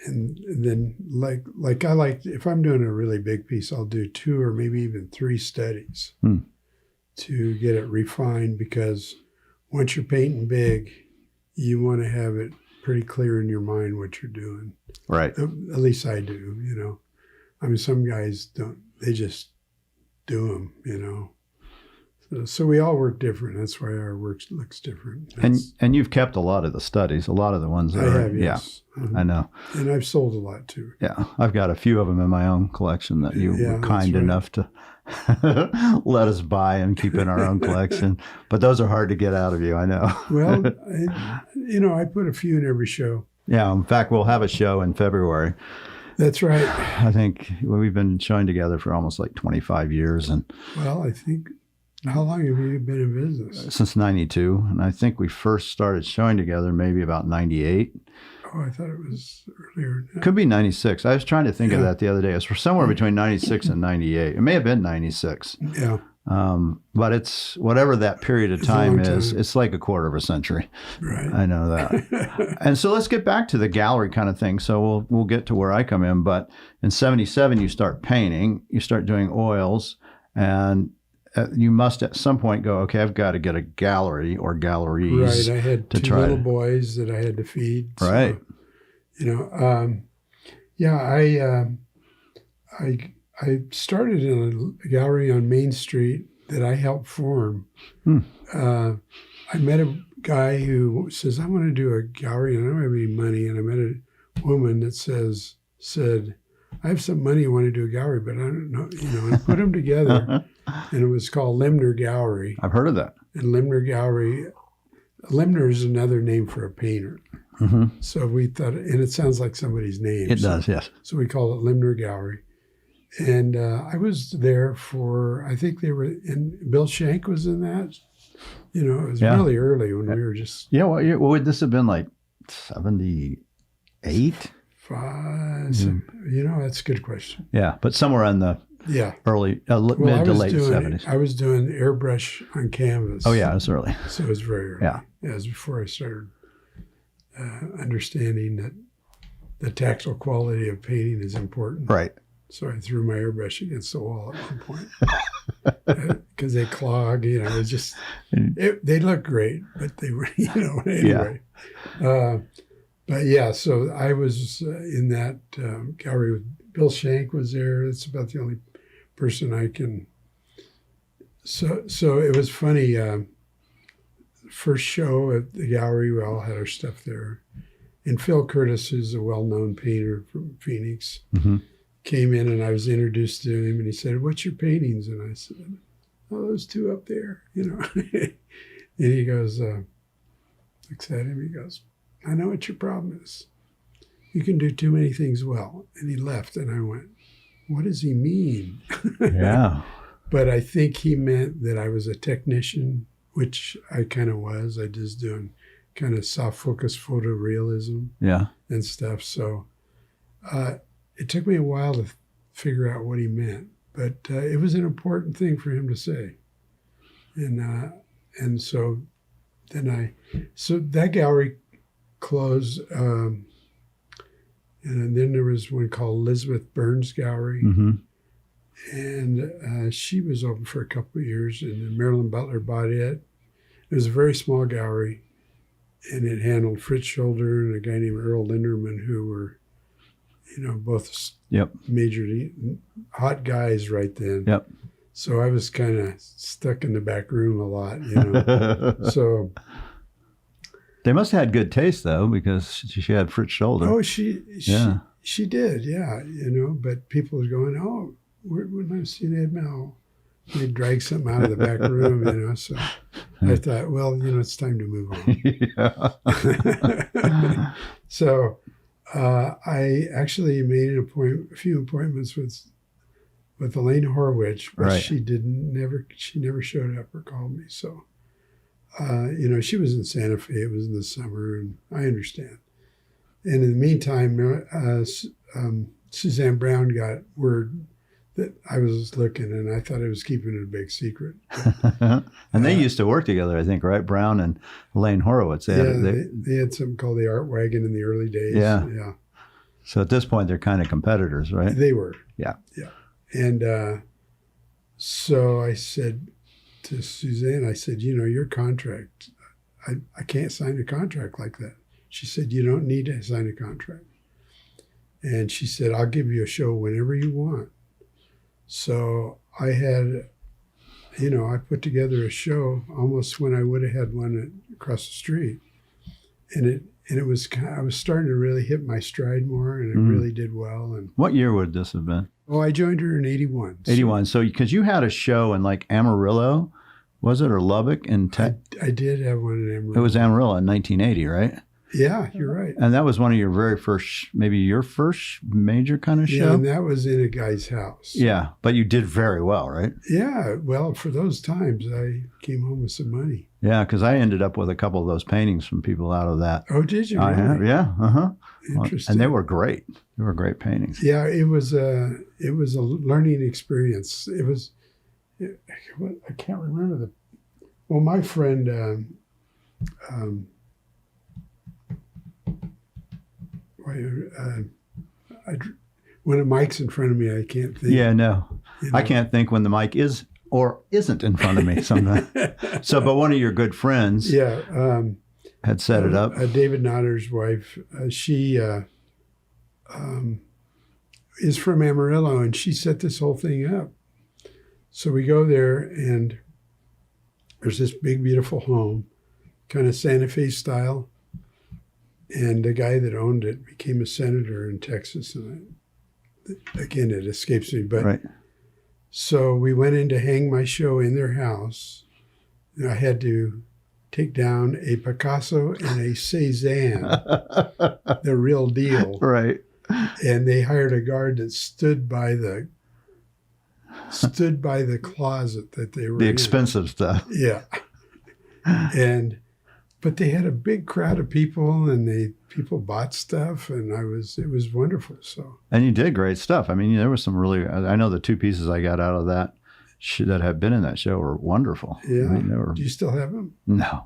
then like I like, if I'm doing a really big piece, I'll do 2 or maybe even 3 studies to get it refined, because once you're painting big, you want to have it pretty clear in your mind what you're doing. Right. At least I do, you know. I mean, some guys don't, they just do them, you know. So we all work different. That's why our work looks different. And you've kept a lot of the studies, a lot of the ones that I have, yes. Yeah, I know. And I've sold a lot too. Yeah, I've got a few of them in my own collection that you were kind enough to let us buy and keep in our own collection. But those are hard to get out of you, I know. Well, I put a few in every show. Yeah, in fact, we'll have a show in February. That's right. I think we've been showing together for almost like 25 years. Well, I think, how long have you been in business? Since 92. And I think we first started showing together maybe about 98. Oh, I thought it was earlier. Could be 96. I was trying to think of that the other day. It was somewhere between 96 and 98. It may have been 96. Yeah. But it's whatever that period of time is, it's like a quarter of a century. Right. I know that. And so let's get back to the gallery kind of thing. So we'll get to where I come in. But in 77, you start painting, you start doing oils, and you must at some point go, okay, I've got to get a gallery or galleries. Right. I had 2 little boys that I had to feed. So, right. I started in a gallery on Main Street that I helped form. Hmm. I met a guy who says, I want to do a gallery and I don't have any money. And I met a woman that said, I have some money, I want to do a gallery, but I don't know, and I put them together and it was called Limner Gallery. I've heard of that. And Limner Gallery, Limner is another name for a painter. Mm-hmm. So we thought, and it sounds like somebody's name. It does, yes. So we call it Limner Gallery. And I was there for, I think they were, and Bill Shank was in that. It was really early when we were just. Yeah, what would this have been, like 78? That's a good question. Yeah, but somewhere in the early, mid to late 70s. I was doing airbrush on canvas. Oh, yeah, it was early. So it was very early. Yeah. It was before I started understanding that the tactile quality of painting is important. Right. So I threw my airbrush against the wall at one point because they clog. It was just they look great, but they were anyway. Yeah. But yeah, so I was in that gallery with Bill Shank was there. That's about the only person I can. So it was funny. First show at the gallery, we all had our stuff there, and Phil Curtis, who's a well-known painter from Phoenix. Mm-hmm. Came in and I was introduced to him and he said, what's your paintings? And I said, oh, those two up there, and he goes, looks at him, he goes, I know what your problem is. You can do too many things well. And he left and I went, what does he mean? Yeah. But I think he meant that I was a technician, which I kind of was. I just doing kind of soft focus photorealism and stuff. So, it took me a while to figure out what he meant, but it was an important thing for him to say. And so that gallery closed, and then there was one called Elizabeth Burns Gallery, mm-hmm. and she was open for a couple of years, and then Marilyn Butler bought it. It was a very small gallery, and it handled Fritz Scholder and a guy named Earl Linderman, who were both major hot guys right then. Yep. So I was kind of stuck in the back room a lot, So they must have had good taste though, because she had Fritz Scholder. Oh, she did, yeah. But people were going, oh, when I've seen Ed Mel, they'd drag something out of the back room, So I thought, well, it's time to move on. So. I actually made a few appointments with Elaine Horwich, but right. she never showed up or called me. So, she was in Santa Fe. It was in the summer, and I understand. And in the meantime, Suzanne Brown got word that I was looking, and I thought I was keeping it a big secret. But, and they used to work together, I think, right? Brown and Elaine Horowitz. They had something called the Art Wagon in the early days. Yeah. So at this point, they're kind of competitors, right? They were. Yeah. Yeah. And so I said to Suzanne, your contract, I can't sign a contract like that. She said, you don't need to sign a contract. And she said, I'll give you a show whenever you want. So I had, I put together a show almost when I would have had one across the street. And it was, I was starting to really hit my stride more, and it really did well. And what year would this have been? Oh, I joined her in 81. 81. So because you had a show in like Amarillo, was it, or Lubbock? I did have one in Amarillo. It was Amarillo in 1980, right? Yeah, you're right. And that was one of your very first, maybe your first major kind of show? Yeah, and that was in a guy's house. Yeah, but you did very well, right? Yeah, well, for those times, I came home with some money. Yeah, because I ended up with a couple of those paintings from people out of that. Oh, did you? I have, yeah, Interesting. And they were great. They were great paintings. Yeah, it was a learning experience. I can't remember my friend, when a mic's in front of me, I can't think. Yeah, no. I can't think when the mic is or isn't in front of me sometimes. But one of your good friends had set it up. David Notter's wife, she is from Amarillo, and she set this whole thing up. So we go there, and there's this big, beautiful home, kind of Santa Fe style. And the guy that owned it became a senator in Texas. And again, it escapes me. But Right. so we went in to hang my show in their house. And I had to take down a Picasso and a Cézanne, the real deal. Right. And they hired a guard that stood by the closet that they were The in. expensive stuff. Yeah. But they had a big crowd of people, and people bought stuff, and it was wonderful. So. And you did great stuff. I mean, there was some really, I know the two pieces I got out of that that have been in that show were wonderful. Yeah. I mean, they were, Do you still have them? no.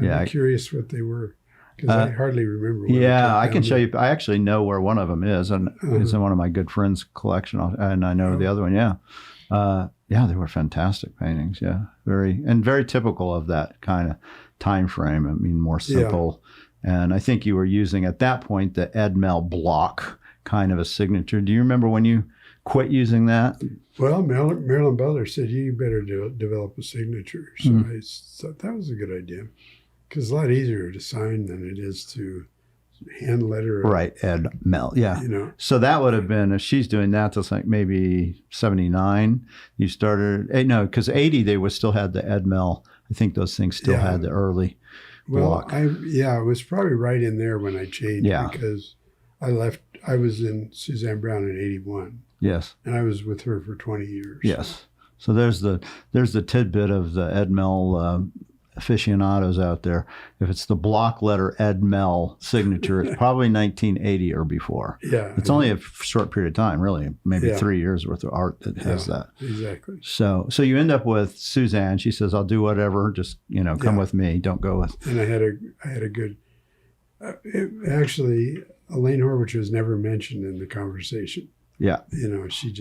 Yeah. I'm curious what they were, because I hardly remember. Yeah, I can show you. I actually know where one of them is, and it's in one of my good friends' collection, and I know the other one. Yeah. Yeah, they were fantastic paintings. Yeah. Very typical of that kind of time frame. I mean, more simple. Yeah. And I think you were using at that point the Ed Mel block kind of a signature. Do you remember when you quit using that? Well, Marilyn Butler said, you better develop a signature. So I thought that was a good idea, because it's a lot easier to sign than it is to hand letter. Right, Ed Mel. Yeah. You know. So that would have been, if she's doing that, that's like maybe 79. You started, because 80, they still had the Ed Mel. I think those things still had the early block. It was probably right in there when I changed, because I was in Suzanne Brown in 81. Yes. And I was with her for 20 years. Yes. So there's the tidbit of the Ed Mel aficionados out there. If it's the block letter Ed Mel signature, it's probably 1980 or before. Yeah. It's only a short period of time, really, maybe 3 years worth of art that has that. Exactly. So you end up with Suzanne. She says, I'll do whatever. Just, come with me. Don't go with. And I had a good, actually, Elaine Horwich was never mentioned in the conversation. Yeah. She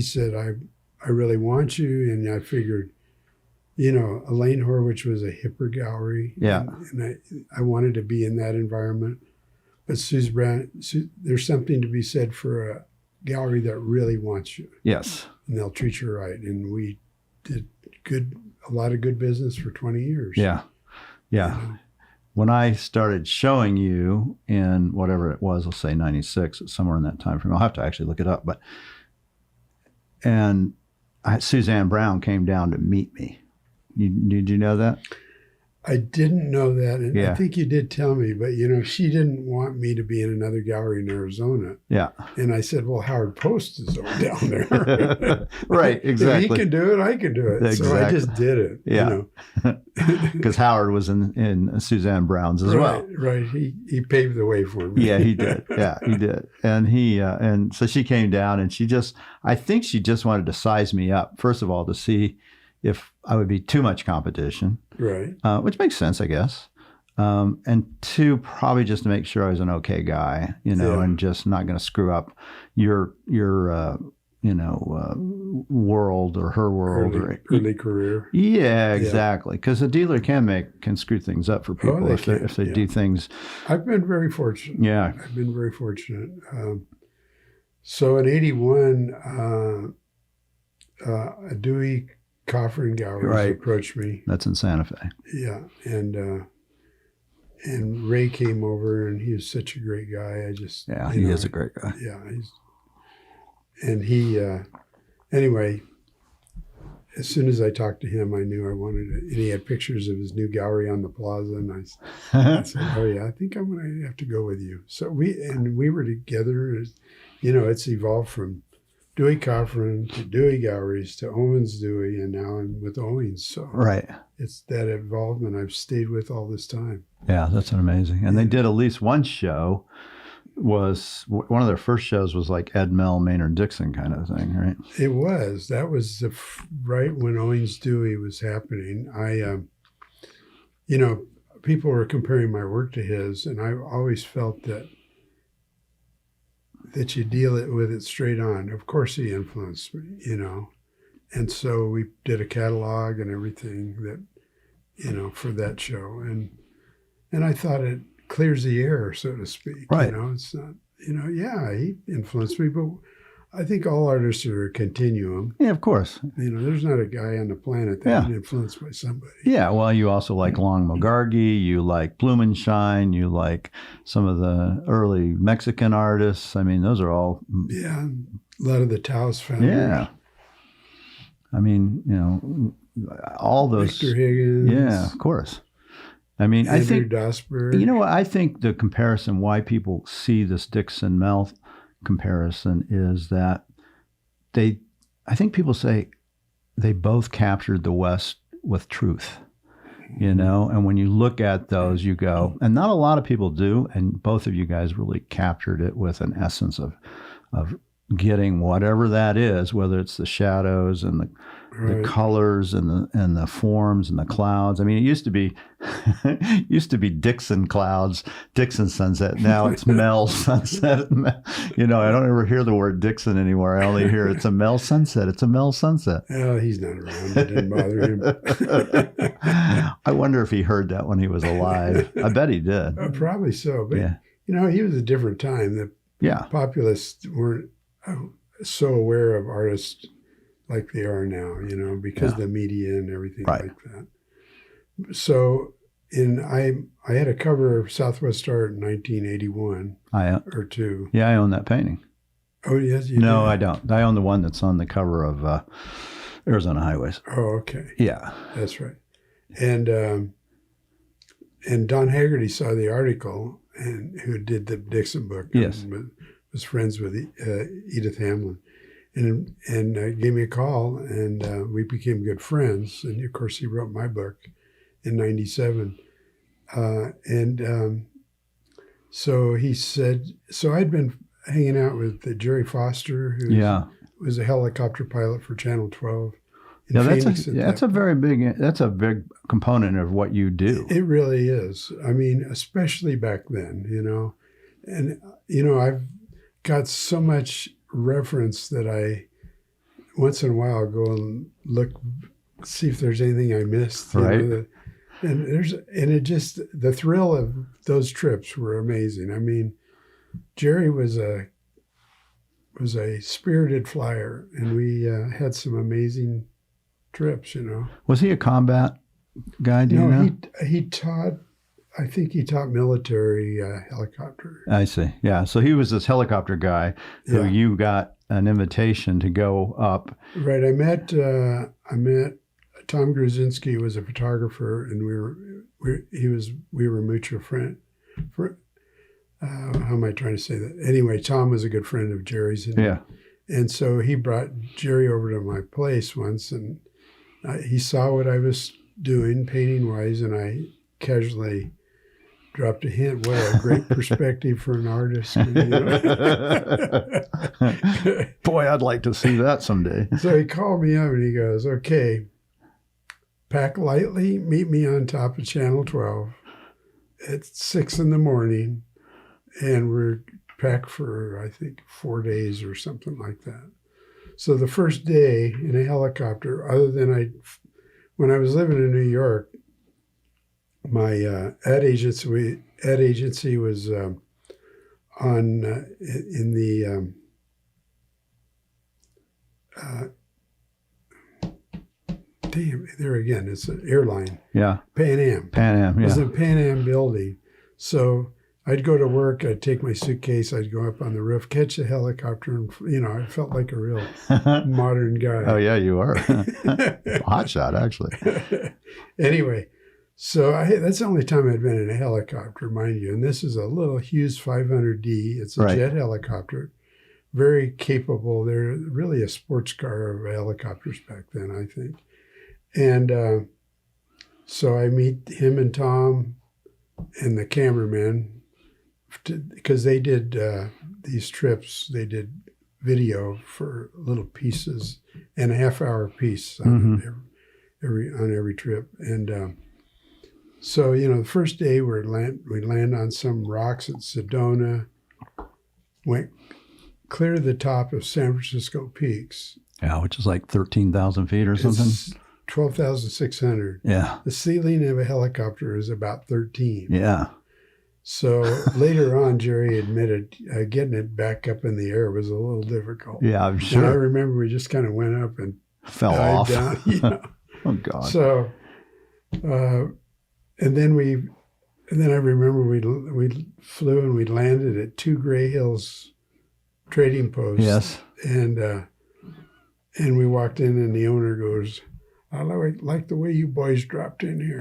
said, I really want you. And I figured, Elaine Horwich was a hipper gallery. Yeah. And I wanted to be in that environment. But Suze Brown, there's something to be said for a gallery that really wants you. Yes. And they'll treat you right. And we did a lot of good business for 20 years. Yeah. Yeah. When I started showing you in whatever it was, let's say 96, somewhere in that time frame, I'll have to actually look it up. And Suzanne Brown came down to meet me. Did you know that? I didn't know that. And I think you did tell me, but she didn't want me to be in another gallery in Arizona. Yeah. And I said, well, Howard Post is down there. Right, exactly. If he can do it, I can do it. Exactly. So I just did it. Yeah. Because Howard was in Suzanne Brown's as well. Right. He paved the way for me. Yeah, he did. Yeah, he did. And and so she came down, and I think she just wanted to size me up, first of all, to see if I would be too much competition. Right. Which makes sense, I guess. And two, probably just to make sure I was an okay guy, and just not going to screw up your world or her world. Early career. Yeah, exactly. Because a dealer can screw things up for people if they do things. I've been very fortunate. Yeah. I've been very fortunate. So in 81, a Dewey Coffin Gallery approached me. That's in Santa Fe. Yeah, and Ray came over, and he was such a great guy. He is a great guy. Yeah, anyway. As soon as I talked to him, I knew I wanted it. And he had pictures of his new gallery on the plaza, and I said, "Oh yeah, I think I'm going to have to go with you." So we were together. It's evolved from Dewey Coffin to Dewey Galleries to Owens Dewey, and now I'm with Owens. So it's that involvement I've stayed with all this time. Yeah, that's amazing. And they did at least one show. Was one of their first shows was like Ed Mel, Maynard Dixon kind of thing, right? It was. That was right when Owens Dewey was happening. People were comparing my work to his, and I always felt that you deal with it straight on. Of course, he influenced me, and so we did a catalog and everything that, for that show, and I thought it clears the air, so to speak. Right. It's not, he influenced me, but I think all artists are a continuum. Yeah, of course. There's not a guy on the planet that isn't influenced by somebody. Yeah, well, you also like Long McGargy, you like Blumenschein, you like some of the early Mexican artists. I mean, those are all... Yeah, a lot of the Taos founders. Yeah. I mean, all those... Victor Higgins. Yeah, of course. I mean, Andrew I think... Dasberg. You know what? I think the comparison, why people see this Dixon-Mel comparison is that I think people say they both captured the West with truth, and when you look at those, you go, and not a lot of people do, and both of you guys really captured it with an essence of getting whatever that is, whether it's the shadows and the colors and the forms and the clouds. I mean, it used to be Dixon clouds, Dixon sunset. Now it's Mel sunset. I don't ever hear the word Dixon anymore. I only hear it's a Mel sunset. It's a Mel sunset. Oh, he's not around. It didn't bother him. I wonder if he heard that when he was alive. I bet he did. Probably so. But, he was a different time. The populists weren't so aware of artists like they are now, because of the media and everything like that. So I had a cover of Southwest Art in 1981 or two. Yeah, I own that painting. Oh, yes, you No, do? I don't. I own the one that's on the cover of Arizona Highways. Oh, okay. Yeah. That's right. And Don Haggerty saw the article, and who did the Dixon book. Yes. And was friends with Edith Hamlin. And gave me a call, and we became good friends. And of course, he wrote my book in '97. So he said, so I'd been hanging out with Jerry Foster, who was a helicopter pilot for Channel 12. That's a big component of what you do. It really is. I mean, especially back then, and I've got so much reference that I once in a while go and see if there's anything I missed. And the thrill of those trips were amazing. I mean, Jerry was a spirited flyer, and we had some amazing trips. Was he a combat guy? Do you know? He taught. I think he taught military helicopter. I see. Yeah. So he was this helicopter guy who you got an invitation to go up. Right. I met Tom Gruzinski was a photographer, and we were mutual friend. How am I trying to say that? Anyway, Tom was a good friend of Jerry's. And so he brought Jerry over to my place once, and he saw what I was doing painting wise, and I casually dropped a hint. What a great perspective for an artist. Boy, I'd like to see that someday. So he called me up and he goes, okay, pack lightly, meet me on top of Channel 12 at 6 a.m. And we're packed for, I think, 4 days or something like that. So the first day in a helicopter, other than when I was living in New York, my ad agency was in the there again, it's an airline. Yeah. Pan Am. Yeah. It was in Pan Am building. So I'd go to work, I'd take my suitcase, I'd go up on the roof, catch a helicopter, and I felt like a real modern guy. Oh yeah, you are. Hot shot, actually. Anyway, so that's the only time I'd been in a helicopter, mind you. And this is a little Hughes 500D. It's a jet helicopter, very capable. They're really a sports car of helicopters back then, I think. And so I meet him and Tom and the cameraman, because they did these trips. They did video for little pieces and a half-hour piece on every trip. And so, the first day we land on some rocks at Sedona, went clear to the top of San Francisco Peaks. Yeah, which is like 13,000 feet or something. It's 12,600. Yeah. The ceiling of a helicopter is about 13. Yeah. So later on, Jerry admitted getting it back up in the air was a little difficult. Yeah, I'm And I sure. remember we just kind of went up and Fell dived off. down. You know? Oh, God. So, and then I remember we flew and we landed at 2 Gray Hills trading posts. Yes. And we walked in and the owner goes, "I like the way you boys dropped in here."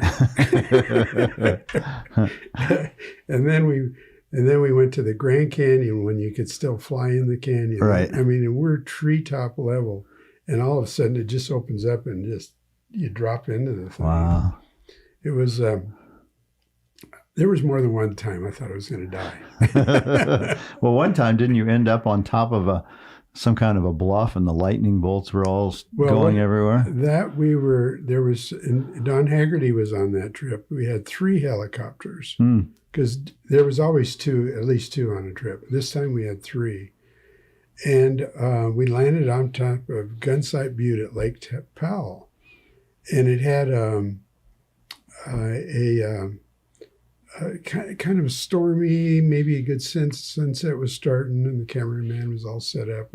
and then we went to the Grand Canyon when you could still fly in the canyon. Right. I mean, and we're treetop level, and all of a sudden it just opens up and just you drop into the thing. Wow. It was. There was more than one time I thought I was going to die. Well, one time, didn't you end up on top of some kind of a bluff and the lightning bolts were all going everywhere? That and Don Haggerty was on that trip. We had 3 helicopters because there was always at least two on a trip. This time we had 3. And we landed on top of Gunsight Butte at Lake Powell. And it had kind of stormy, maybe a good sunset was starting, and the cameraman was all set up.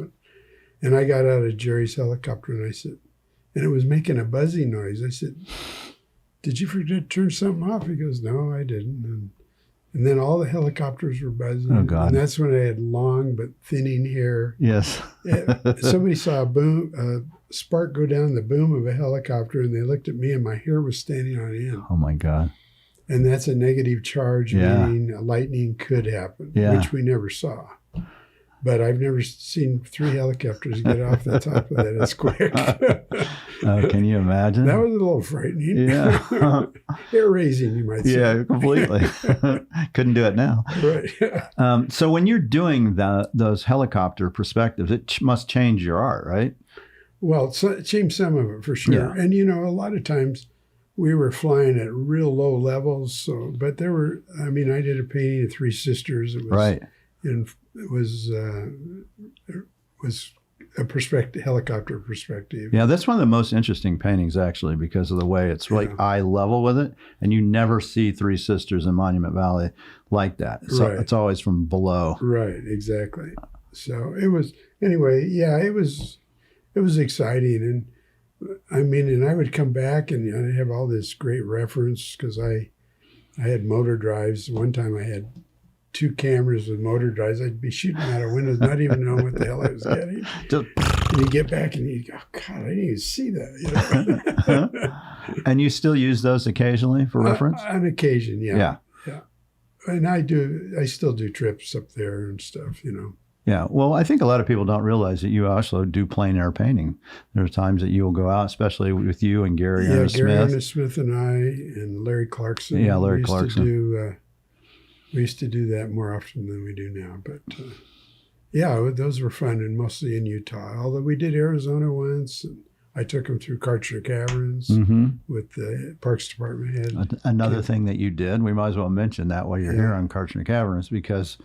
And I got out of Jerry's helicopter, and I said, and it was making a buzzing noise. I said, "Did you forget to turn something off?" He goes, "No, I didn't." And then all the helicopters were buzzing. Oh, God. And that's when I had long but thinning hair. Yes. Somebody saw a spark go down the boom of a helicopter, and they looked at me, and my hair was standing on end. Oh, my God. And that's a negative charge, meaning a lightning could happen, which we never saw. But I've never seen 3 helicopters get off the top of that as quick. Can you imagine? That was a little frightening. Yeah. Hair-raising, you might say. Yeah, completely. Couldn't do it now. Right. So when you're doing those helicopter perspectives, it must change your art, right? Well, it changed some of it for sure. Yeah. And, a lot of times we were flying at real low levels. But I did a painting of 3 sisters. It was, right. It was a helicopter perspective. Yeah, that's one of the most interesting paintings, actually, because of the way it's like eye level with it. And you never see 3 sisters in Monument Valley like that. So it's always from below. Right, exactly. So it was, anyway, it was exciting. And I would come back and I'd have all this great reference because I had motor drives. One time I had 2 cameras with motor drives. I'd be shooting out of windows, not even knowing what the hell I was getting. And you get back and you go, "Oh, God, I didn't even see that." And you still use those occasionally for reference? On occasion, yeah. And I still do trips up there and stuff, Yeah. Well, I think a lot of people don't realize that you also do plein air painting. There are times that you will go out, especially with you and Gary Ernest Gary Smith. Ernest Smith and I and Larry Clarkson. Yeah, Larry Clarkson. We used to do that more often than we do now. But those were fun and mostly in Utah. Although we did Arizona once. And I took them through Karcher Caverns with the Parks Department head. Another thing that you did, we might as well mention that while you're here on Karcher Caverns, because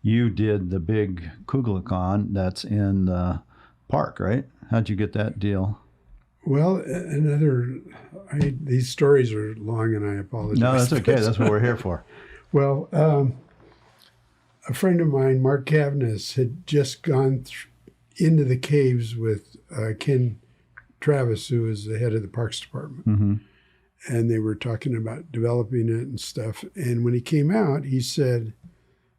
you did the big Kugelkon that's in the park, right? How'd you get that deal? Well, these stories are long and I apologize. No, that's okay. That's what we're here for. Well, a friend of mine, Mark Cavness, had just gone into the caves with Ken Travis, who was the head of the Parks Department. Mm-hmm. And they were talking about developing it and stuff. And when he came out, he said,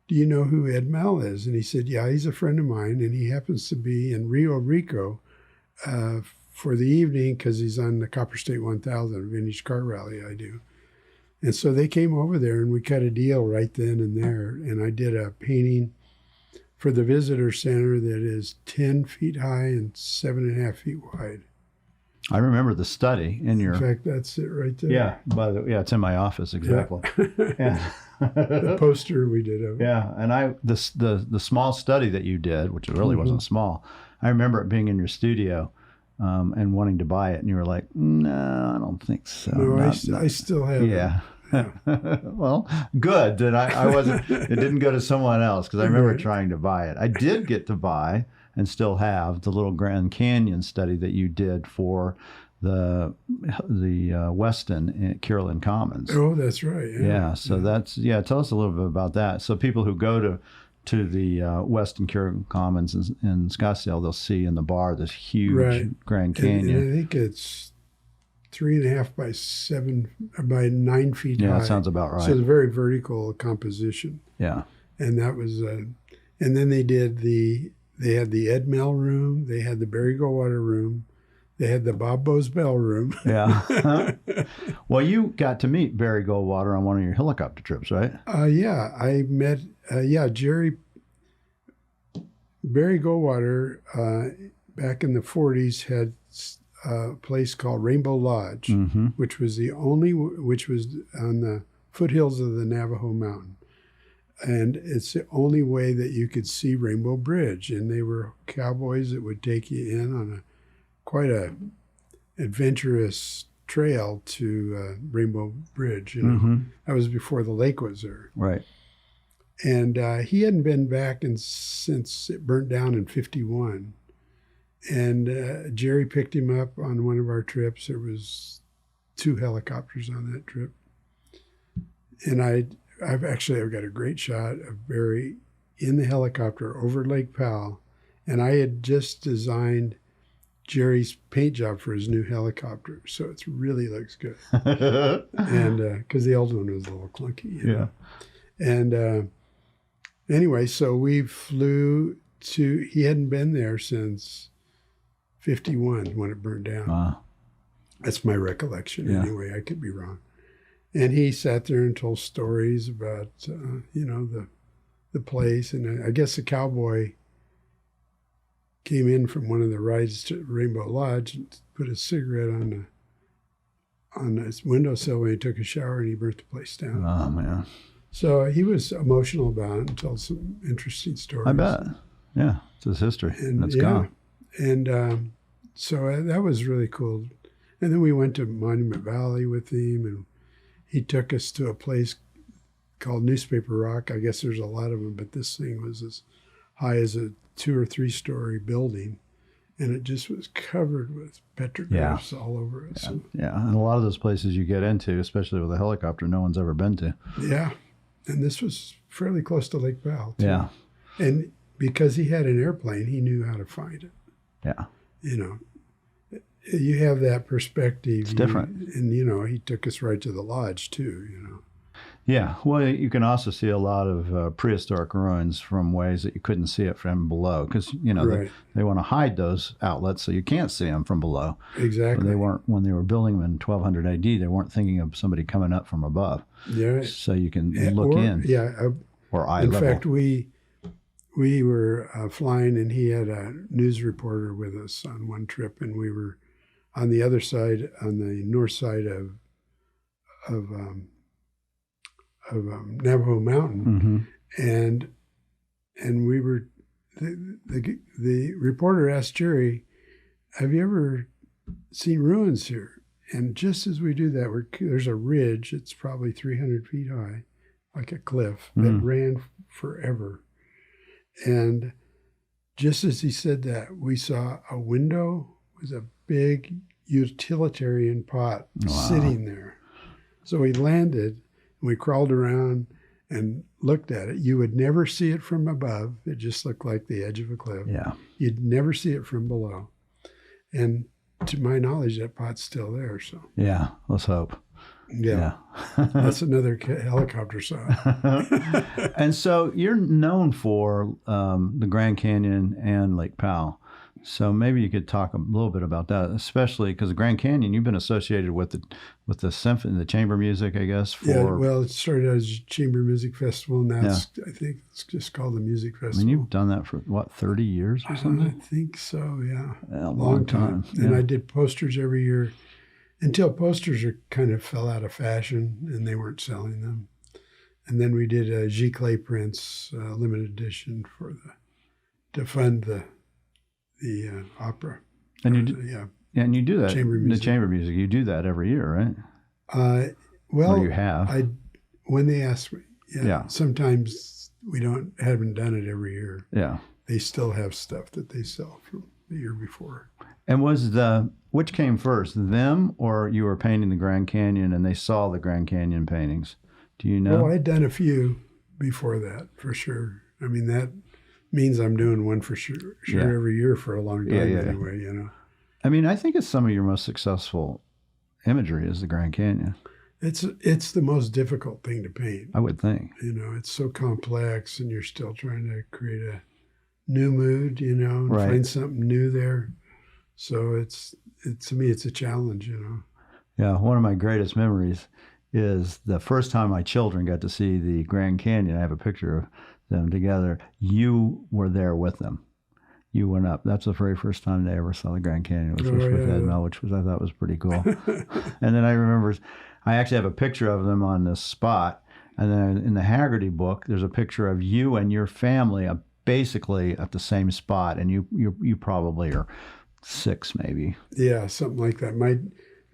"Do you know who Ed Mel is?" And he said, "Yeah, he's a friend of mine. And he happens to be in Rio Rico for the evening because he's on the Copper State 1000 vintage car rally I do." And so they came over there and we cut a deal right then and there. And I did a painting for the visitor center that is 10 feet high and 7.5 feet wide. I remember the study in your... In fact, that's it right there. Yeah, it's in my office, exactly. Yeah. The poster we did of it. Yeah, and the small study that you did, which really wasn't small, I remember it being in your studio and wanting to buy it, and you were like, "No, I don't think so." No, I still have it. Yeah. Well, good that I wasn't. It didn't go to someone else because I remember trying to buy it. I did get to buy and still have the little Grand Canyon study that you did for Weston at Carolyn Commons. Oh, that's right. Yeah. So tell us a little bit about that. So people who go to the Weston Carolyn Commons in Scottsdale, they'll see in the bar this huge Grand Canyon. And I think it's 3.5 by 9 feet high. Yeah, that sounds about right. So it's a very vertical composition. Yeah. And that was, and then they had the Ed Mel room, they had the Barry Goldwater room, they had the Bob Bosbell room. Yeah. Well, you got to meet Barry Goldwater on one of your helicopter trips, right? Yeah, I met, Barry Goldwater back in the 40s had a place called Rainbow Lodge, mm-hmm. which was on the foothills of the Navajo Mountain. And it's the only way that you could see Rainbow Bridge. And they were cowboys that would take you in on quite a adventurous trail to Rainbow Bridge. You know, mm-hmm. that was before the lake was there. Right. And he hadn't been back since it burnt down in 1951. And Jerry picked him up on one of our trips. There was 2 helicopters on that trip. And I've got a great shot of Barry in the helicopter over Lake Powell. And I had just designed Jerry's paint job for his new helicopter. So it really looks good. And because the old one was a little clunky. You know? And anyway, so we flew he hadn't been there since 1951 when it burned down. Wow. That's my recollection anyway. I could be wrong. And he sat there and told stories about, the place. And I guess the cowboy came in from one of the rides to Rainbow Lodge and put a cigarette on his windowsill when he took a shower, and he burnt the place down. Oh, man. So he was emotional about it and told some interesting stories. I bet. Yeah. It's his history. And it's gone. And so that was really cool. And then we went to Monument Valley with him, and he took us to a place called Newspaper Rock. I guess there's a lot of them, but this thing was as high as a 2 or 3 story building, and it just was covered with petrographs all over it. Yeah, and a lot of those places you get into, especially with a helicopter, no one's ever been to. Yeah, and this was fairly close to Lake Powell, too. Yeah. And because he had an airplane, he knew how to find it. Yeah. You have that perspective. It's different. And, he took us right to the lodge, too, Yeah. Well, you can also see a lot of prehistoric ruins from ways that you couldn't see it from below because, they want to hide those outlets so you can't see them from below. Exactly. When they were building them in 1200 AD, they weren't thinking of somebody coming up from above. Yeah. So you can look in. Yeah. Or eye in level. In fact, we were flying, and he had a news reporter with us on one trip, and we were on the other side, on the north side of Navajo Mountain, mm-hmm. and we were the reporter asked Jerry, "Have you ever seen ruins here?" And just as we do that, there's a ridge. It's probably 300 feet high, like a cliff that ran forever. And just as he said that, we saw a window with a big utilitarian pot sitting there. So we landed, and we crawled around and looked at it. You would never see it from above. It just looked like the edge of a cliff. Yeah. You'd never see it from below. And to my knowledge, that pot's still there. So yeah, let's hope. Yeah. That's another helicopter shot. And so you're known for the Grand Canyon and Lake Powell. So maybe you could talk a little bit about that, especially because the Grand Canyon, you've been associated with the symphony, the chamber music, I guess. Well, it started as Chamber Music Festival. Now I think it's just called the Music Festival. I mean, you've done that for, 30 years or something? I think so, yeah. A long time. Yeah. And I did posters every year until posters kind of fell out of fashion and they weren't selling them. And then we did a G. Clay prints limited edition to fund the opera. And you do, and you do that. The chamber music. You do that every year, right? Well, or you have. When they ask me, yeah. Sometimes we haven't done it every year. Yeah. They still have stuff that they sell from the year before. And which came first, them or you were painting the Grand Canyon and they saw the Grand Canyon paintings? Do you know? Well, I'd done a few before that, for sure. I mean, that means I'm doing one for sure every year for a long time anyway, you know. I mean, I think it's some of your most successful imagery is the Grand Canyon. It's the most difficult thing to paint. I would think. You know, it's so complex and you're still trying to create a new mood, you know, and find something new there. So to me, it's a challenge, you know. Yeah, one of my greatest memories is the first time my children got to see the Grand Canyon. I have a picture of them together. You were there with them. You went up. That's the very first time they ever saw the Grand Canyon, which was with Ed Mel, which I thought was pretty cool. And then I remember, I actually have a picture of them on this spot. And then in the Haggerty book, there's a picture of you and your family basically at the same spot. And you probably are 6 maybe. Yeah, something like that.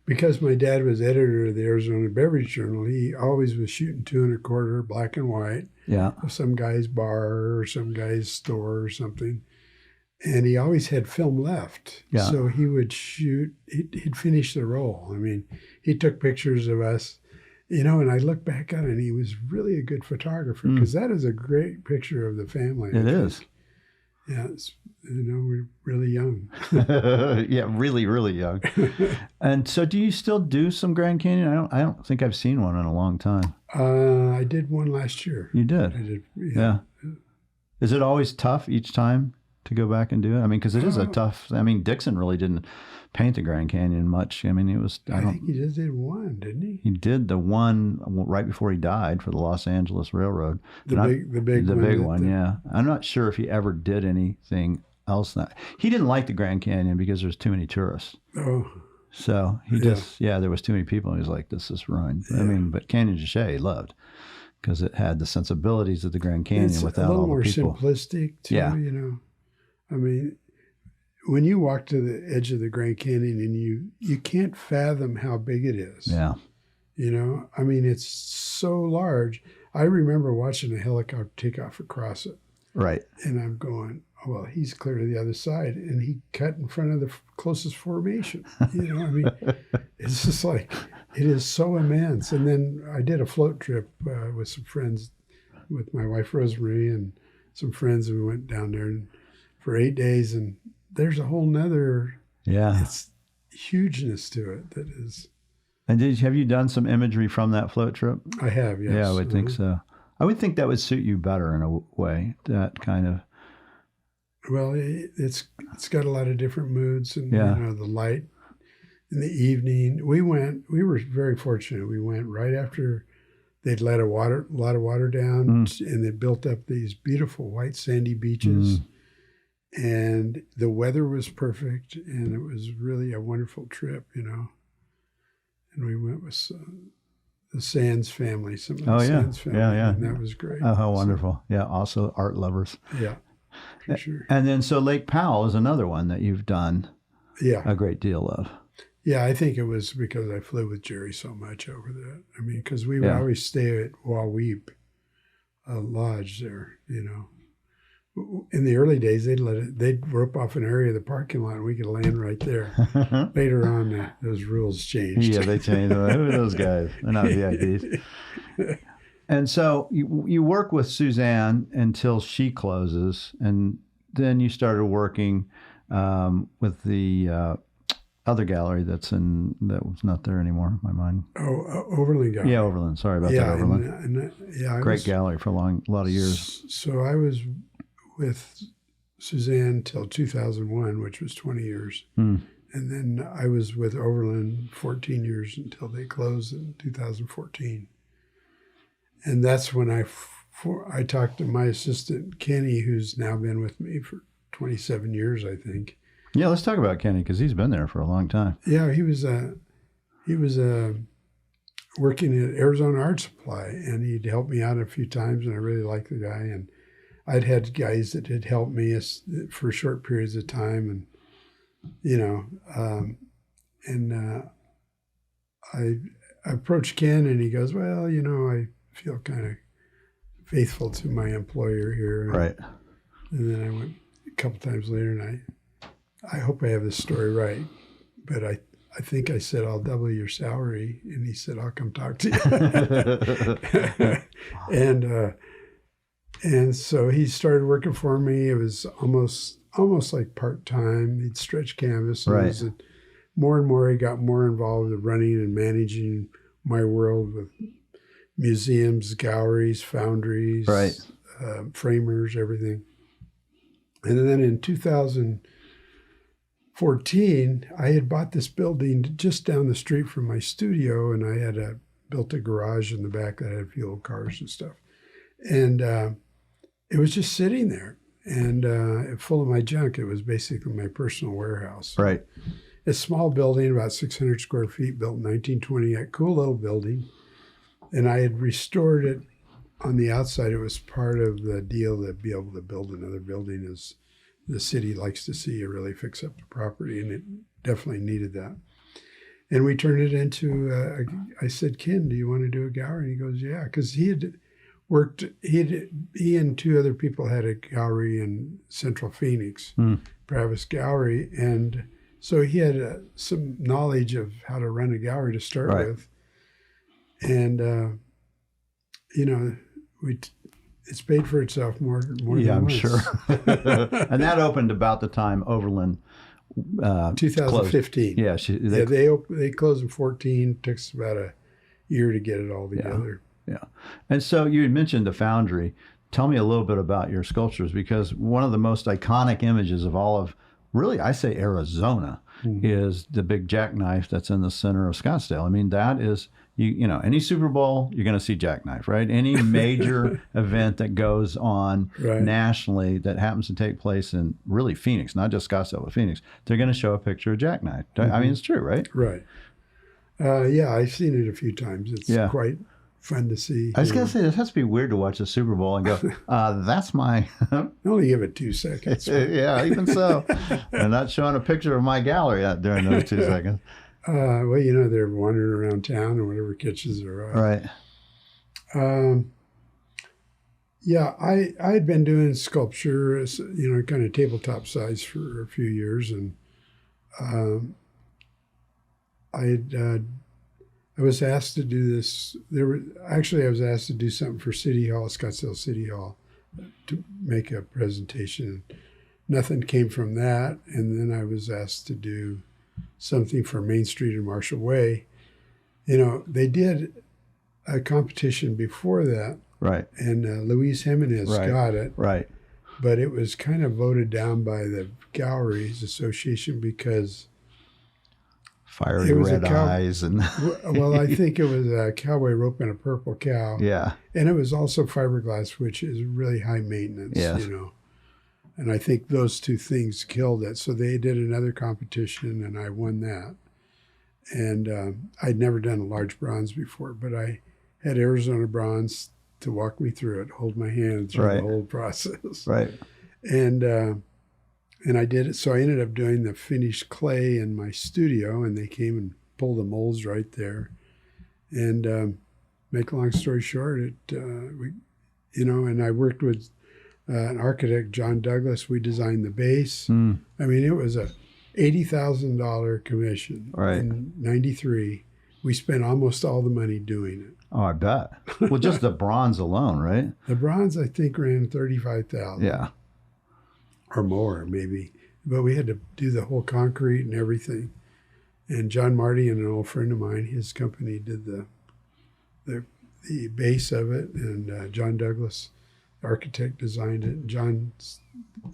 Because my dad was editor of the Arizona Beverage Journal, he always was shooting 2 1/4 black and white. Yeah. Of some guy's bar or some guy's store or something. And he always had film left. Yeah. So he would shoot, he'd finish the roll. I mean, he took pictures of us, you know, and I look back on it and he was really a good photographer because that is a great picture of the family. It is. Yeah, you know, we're really young. Yeah, really, really young. And so do you still do some Grand Canyon? I don't think I've seen one in a long time. I did one last year. You did? I did, yeah. Is it always tough each time to go back and do it? I mean, because it is a tough, I mean, Dixon really didn't paint the Grand Canyon much. I mean, it was, I think he just did one, didn't he? He did the one right before he died for the Los Angeles Railroad. The big one. Yeah. I'm not sure if he ever did anything else. He didn't like the Grand Canyon because there's too many tourists. Oh. So he there was too many people. And he was like, this is ruined. Yeah. I mean, but Canyon de Chelly he loved because it had the sensibilities of the Grand Canyon without all the people. It's a little more simplistic too, you know. I mean, when you walk to the edge of the Grand Canyon and you can't fathom how big it is. Yeah. You know, I mean, it's so large. I remember watching a helicopter take off across it. Right. And I'm going, oh, well, he's clear to the other side. And he cut in front of the closest formation. You know, I mean, it's just like, it is so immense. And then I did a float trip with some friends, with my wife, Rosemary, and some friends. And we went down there for 8 days. And there's a whole nother it's hugeness to it that is. And have you done some imagery from that float trip? I have, yes. Yeah, I would think so. I would think that would suit you better in a way, that kind of. Well, it's got a lot of different moods and you know, the light in the evening. We were very fortunate. We went right after they'd let a lot of water down and they built up these beautiful white sandy beaches. And the weather was perfect and it was really a wonderful trip, you know. And we went with the Sands family, some of the Sands family. Yeah. And that was great. Oh, how wonderful. Yeah, also art lovers. Yeah, for sure. And then, so Lake Powell is another one that you've done a great deal of. Yeah, I think it was because I flew with Jerry so much over that. I mean, because we would always stay at Waweep Lodge there, you know. In the early days, they'd rope off an area of the parking lot and we could land right there. Later on, those rules changed. Yeah, they changed. Who are those guys? They're not VIPs. And so you work with Suzanne until she closes, and then you started working with the other gallery that was not there anymore in my mind. Oh, Overland Gallery. Yeah, Overland. Sorry about that, Overland. Great gallery for a lot of years. So I was with Suzanne till 2001, which was 20 years. And then I was with Overland 14 years until they closed in 2014. And that's when I talked to my assistant, Kenny, who's now been with me for 27 years, I think. Yeah, let's talk about Kenny, because he's been there for a long time. Yeah, he was working at Arizona Art Supply, and he'd helped me out a few times, and I really liked the guy. And I'd had guys that had helped me for short periods of time, and you know, I approached Ken, and he goes, "Well, you know, I feel kind of faithful to my employer here." Right. And then I went a couple times later, and I I hope I have this story right, but I think I said, I'll double your salary. And he said, I'll come talk to you. And so he started working for me. It was almost like part-time. He'd stretch canvas. And more and more, he got more involved with running and managing my world with museums, galleries, foundries, framers, everything. And then in 2014, I had bought this building just down the street from my studio, and I had built a garage in the back that had fuel cars and stuff. And it was just sitting there and full of my junk. It was basically my personal warehouse. Right. A small building, about 600 square feet, built in 1928. Cool little building. And I had restored it on the outside. It was part of the deal to be able to build another building, as the city likes to see you really fix up the property, and it definitely needed that. And we turned it into, I said, Ken, do you want to do a gallery? And he goes, yeah, because he had worked, he and two other people had a gallery in Central Phoenix, Pravis Gallery, and so he had some knowledge of how to run a gallery to start with. And, it's paid for itself more than once. I'm sure. And that opened about the time Overland 2015. Closed. They closed in 14. Took us about a year to get it all together. Yeah. And so you had mentioned the foundry. Tell me a little bit about your sculptures, because one of the most iconic images of all of, really, I say Arizona, is the big jackknife that's in the center of Scottsdale. I mean, that is, any Super Bowl, you're going to see jackknife, right? Any major event that goes on nationally that happens to take place in really Phoenix, not just Scottsdale, but Phoenix, they're going to show a picture of jackknife. I mean, it's true, right? Right. I've seen it a few times. It's quite fun to see. I was going to say, it has to be weird to watch the Super Bowl and go, that's my... Only give it 2 seconds. Yeah, even so. They're not showing a picture of my gallery during those 2 seconds. They're wandering around town or whatever catches their eye. Right. I had been doing sculpture, kind of tabletop size for a few years, and I was asked to do this. I was asked to do something for City Hall, Scottsdale City Hall, to make a presentation. Nothing came from that, and then I was asked to do something for Main Street and Marshall Way. They did a competition before that, right? And Luis Jimenez got it, right? But it was kind of voted down by the Galleries Association because fiery red eyes and well, I think it was a cowboy rope and a purple cow. Yeah, and it was also fiberglass, which is really high maintenance. Yes. And I think those two things killed it. So they did another competition, and I won that. And I'd never done a large bronze before, but I had Arizona bronze to walk me through it, hold my hand through the whole process. Right. And I did it. So I ended up doing the finished clay in my studio, and they came and pulled the molds right there. And make a long story short, and I worked with an architect, John Douglas. We designed the base. I mean, it was a $80,000 commission in '93. We spent almost all the money doing it. Oh, I bet. Well, just the bronze alone, right? The bronze, I think, ran $35,000. Yeah. Or more, maybe. But we had to do the whole concrete and everything. And John Marty and an old friend of mine, his company did the base of it, and John Douglas, the architect, designed it. And John's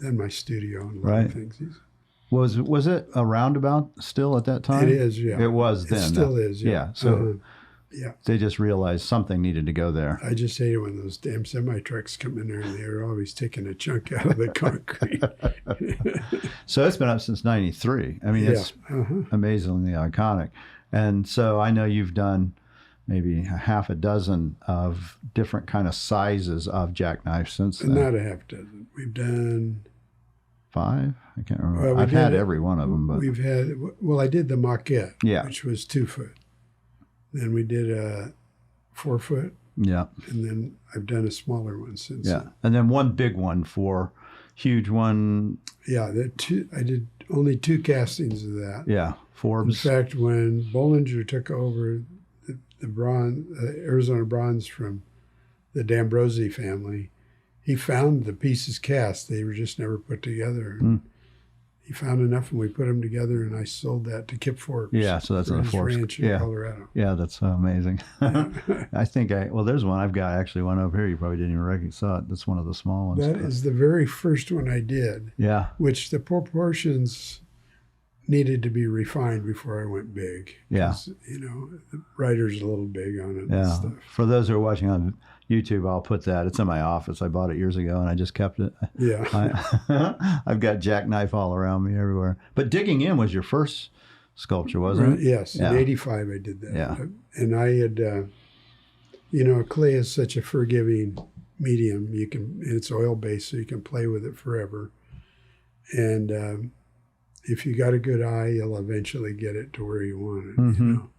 in my studio and a lot of things. Was it a roundabout still at that time? It is, yeah. It was then. It still is, yeah. So they just realized something needed to go there. I just hate it when those damn semi-trucks come in there and they're always taking a chunk out of the concrete. So it's been up since '93. I mean, it's amazingly iconic. And so I know you've done maybe a half a dozen of different kind of sizes of jackknife since then. Not a half dozen. We've done 5? I can't remember. I've had every one of them. But I did the maquette, which was 2 foot. Then we did a 4 foot. Yeah. And then I've done a smaller one since. Yeah. And then one big one for huge one. Yeah. I did only 2 castings of that. Yeah, In Forbes. fact, when Bollinger took over the bronze, Arizona bronze from the D'Ambrosi family, he found the pieces cast. They were just never put together. He found enough, and we put them together, and I sold that to Kip Forbes. Yeah, so that's for on the his Forbes. ranch in Colorado. Yeah, that's amazing. I think there's one I've got, actually one over here. You probably didn't even recognize it. That's one of the small ones. That is the very first one I did. Yeah. Which the proportions needed to be refined before I went big. Yeah. You know, the writer's a little big on it and Yeah. stuff. For those who are watching on YouTube, I'll put that. It's in my office. I bought it years ago, and I just kept it. Yeah. I've got jackknife all around me everywhere. But Digging In was your first sculpture, wasn't it? Yes. Yeah. In 85, I did that. Yeah. And I had, you know, clay is such a forgiving medium. It's oil-based, so you can play with it forever. And if you got a good eye, you'll eventually get it to where you want it, you know.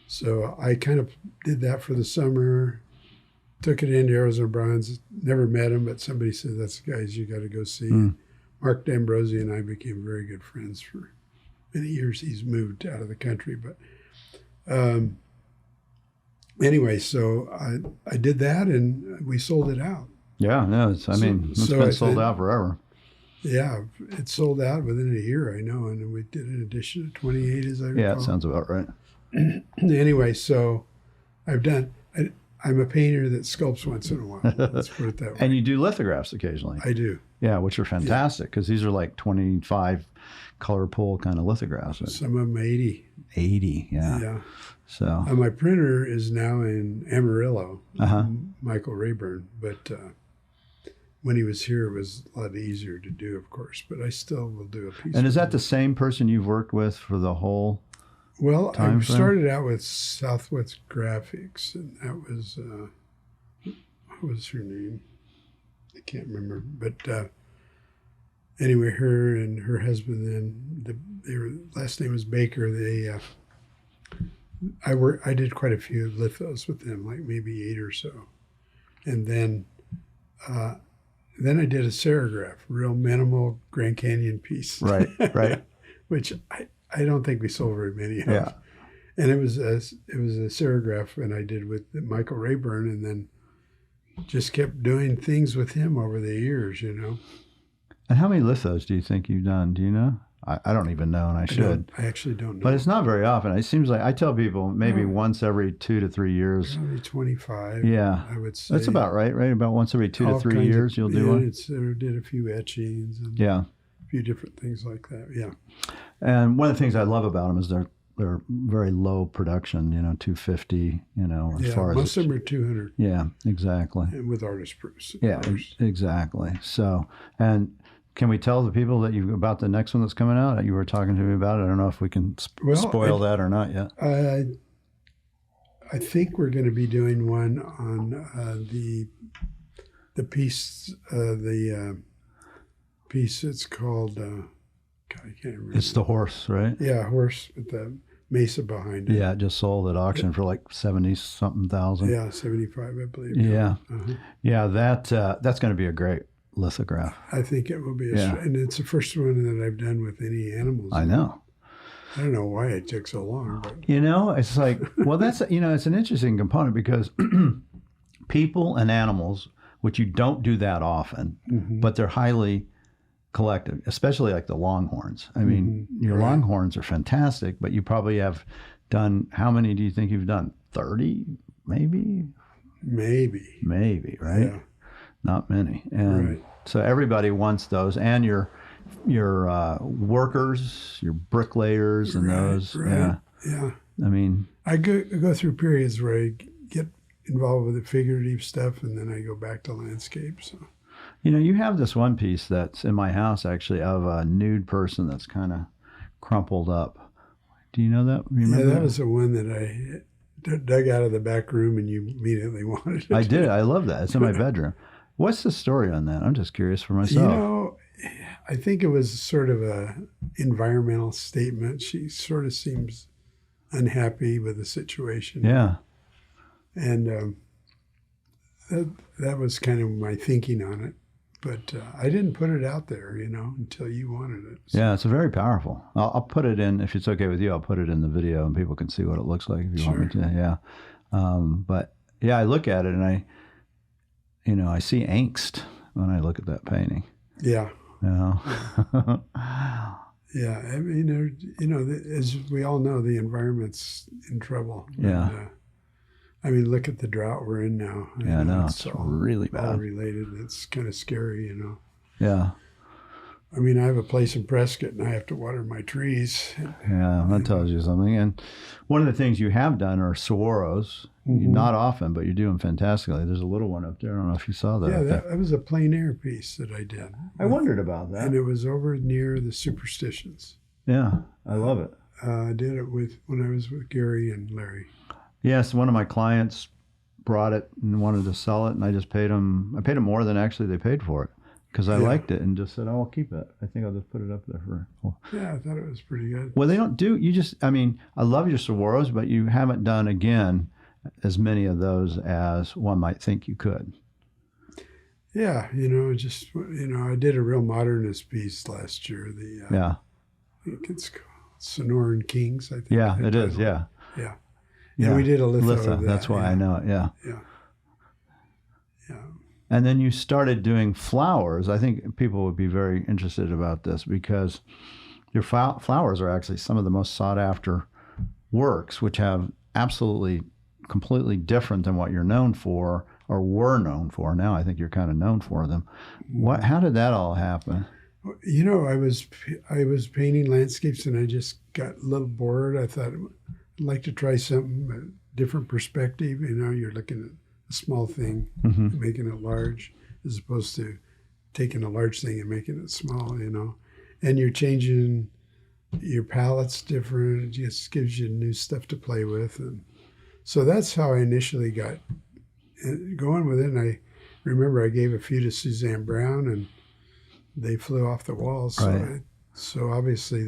So I kind of did that for the summer, took it into Arizona Bronze, never met him, but somebody said, that's the guys you got to go see. Mark D'Ambrosi and I became very good friends for many years. He's moved out of the country, but anyway, so I did that, and we sold it out. Yeah, no, it's been sold out forever. Yeah, it sold out within a year, I know, and we did an edition of 28, as I recall. Yeah, it sounds about right. Anyway, so I'm a painter that sculpts once in a while. Let's put it that way. And you do lithographs occasionally. I do. Yeah, which are fantastic, because these are like 25 color pull kind of lithographs. Some of them 80. 80, yeah. Yeah. So My printer is now in Amarillo, Uh-huh. Michael Rayburn, but when he was here, it was a lot easier to do, of course, but I still will do a piece. And is that the same person you've worked with for the whole? Well, I time frame? started out with Southwest Graphics, and that was, what was her name? I can't remember. But anyway, her and her husband then, their last name was Baker. I did quite a few lithos with them, like maybe 8 or so. And then I did a serograph, real minimal Grand Canyon piece. Right, right. Which I don't think we sold very many of. Yeah. And it was a serograph, and I did with Michael Rayburn, and then just kept doing things with him over the years, you know. And how many lithos do you think you've done? Do you know? I don't even know, and I should. I actually don't know. But it's not very often. It seems like I tell people maybe once every 2 to 3 years. Probably 25. Yeah, I would say. that's about right. Right, about once every 2 to 3 years, you'll do one. Did a few etchings and Yeah, a few different things like that. Yeah. and one of the things I love about them is they're very low production. 250. As far as most of them are 200. Yeah, exactly. And with artist proofs. Yeah, exactly. So, and can we tell the people about the next one that's coming out? You were talking to me about it. I don't know if we can spoil that or not yet. I think we're going to be doing one on the piece. Piece. It's called. God, I can't remember. It's the horse, right? Yeah, horse with the mesa behind it. Yeah, it just sold at auction for like 70-something thousand. Yeah, 75, I believe. Yeah, Uh-huh. yeah. That's going to be a great lithograph. I think it will be. Yeah. And it's the first one that I've done with any animals. I know. I don't know why it took so long, but It's like, well, that's it's an interesting component because people and animals, which you don't do that often, but they're highly collective, especially like the longhorns. I mean, your longhorns are fantastic, but you probably have done, how many do you think you've done? 30, maybe? Maybe, right? Yeah. Not many. And so everybody wants those, and your workers, your bricklayers, and those. Right. Yeah. I mean, I go through periods where I get involved with the figurative stuff, and then I go back to landscape. So. You have this one piece that's in my house, actually, of a nude person that's kind of crumpled up. Do you know that? Yeah, that was the one that I dug out of the back room, and you immediately wanted it. I did. I love that. It's in my bedroom. What's the story on that? I'm just curious for myself. I think it was sort of a environmental statement. She sort of seems unhappy with the situation. Yeah. And that was kind of my thinking on it. But I didn't put it out there, until you wanted it. So. Yeah, it's very powerful. I'll put it in, if it's okay with you, I'll put it in the video and people can see what it looks like if you want me to. Yeah. But yeah, I look at it and I see angst when I look at that painting. Yeah. Yeah. Yeah. I mean, as we all know, the environment's in trouble. Yeah. And, look at the drought we're in now. Yeah, I know. It's really bad. All related. It's kind of scary, Yeah. I have a place in Prescott and I have to water my trees. Yeah, that tells you something. And one of the things you have done are Swaros. Mm-hmm. Not often, but you're doing fantastically. There's a little one up there. I don't know if you saw that. Yeah, that was a plein air piece that I did. I wondered about that. And it was over near the Superstitions. Yeah, I love it. I did it when I was with Gary and Larry. Yes, one of my clients brought it and wanted to sell it, and I just paid them. I paid them more than actually they paid for it because I liked it and just said, "Oh, I'll keep it. I think I'll just put it up there for." Well, yeah, I thought it was pretty good. Well, they don't do. You just. I love your Swaros, but you haven't done again as many of those as one might think you could. Yeah, I did a real modernist piece last year. I think it's called Sonoran Kings. I think. Yeah, it is. Yeah. Yeah. Yeah, we did a litho. That's why I know it. Yeah. Yeah. Yeah. And then you started doing flowers. I think people would be very interested about this because your flowers are actually some of the most sought after works, which have absolutely completely different than what you're known for or were known for. Now I think you're kind of known for them. How did that all happen? I was painting landscapes and I just got a little bored. I thought I'd like to try something, a different perspective. You're looking at a small thing, and making it large, as opposed to taking a large thing and making it small, And you're changing your palette's different. It just gives you new stuff to play with. And so that's how I initially got going with it. And I remember I gave a few to Suzanne Brown and they flew off the walls. Right. So obviously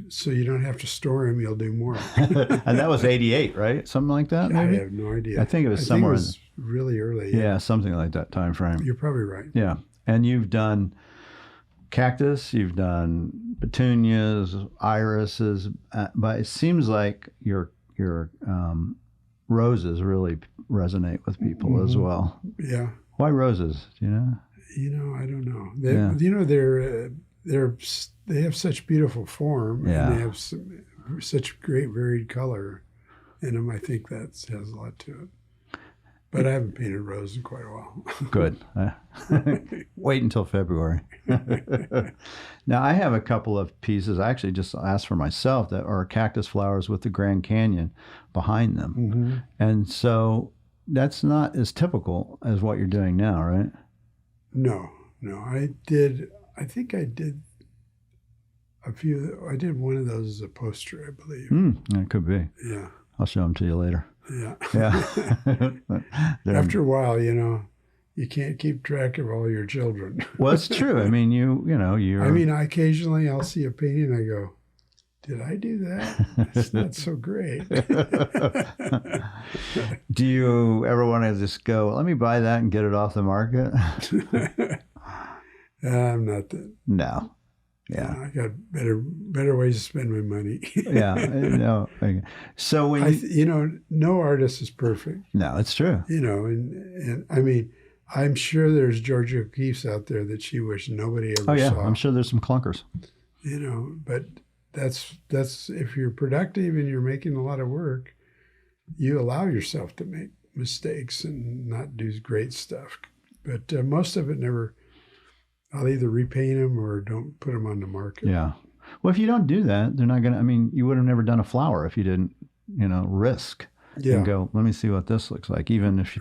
so you don't have to store them, you'll do more. And that was 88, right? Something like that, maybe? I have no idea. I think it was somewhere. It was really early. Yeah, something like that time frame. You're probably right. Yeah. And you've done cactus, you've done petunias, irises, but it seems like your roses really resonate with people as well. Yeah. Why roses? Do you know? I don't know. They have such beautiful form, and they have such great varied color in them. I think that has a lot to it. But I haven't painted rose in quite a while. Good. Wait until February. Now, I have a couple of pieces. I actually just asked for myself that are cactus flowers with the Grand Canyon behind them. Mm-hmm. And so that's not as typical as what you're doing now, right? No. I think I did a few. I did one of those as a poster, I believe. That could be. Yeah. I'll show them to you later. Yeah. Yeah. After a while, you can't keep track of all your children. Well, it's true. You're. Occasionally I'll see a painting and I go, did I do that? It's not so great. Do you ever want to just go, let me buy that and get it off the market? I'm not that. No. Yeah. I got better ways to spend my money. Yeah. No. So when no artist is perfect. No, it's true. And I'm sure there's Georgia O'Keeffe's out there that she wished nobody ever saw. I'm sure there's some clunkers. But that's if you're productive and you're making a lot of work, you allow yourself to make mistakes and not do great stuff. But most of it never. I'll either repaint them or don't put them on the market. Yeah. Well, if you don't do that, they're not going to, you would have never done a flower if you didn't, risk and go, let me see what this looks like. Even if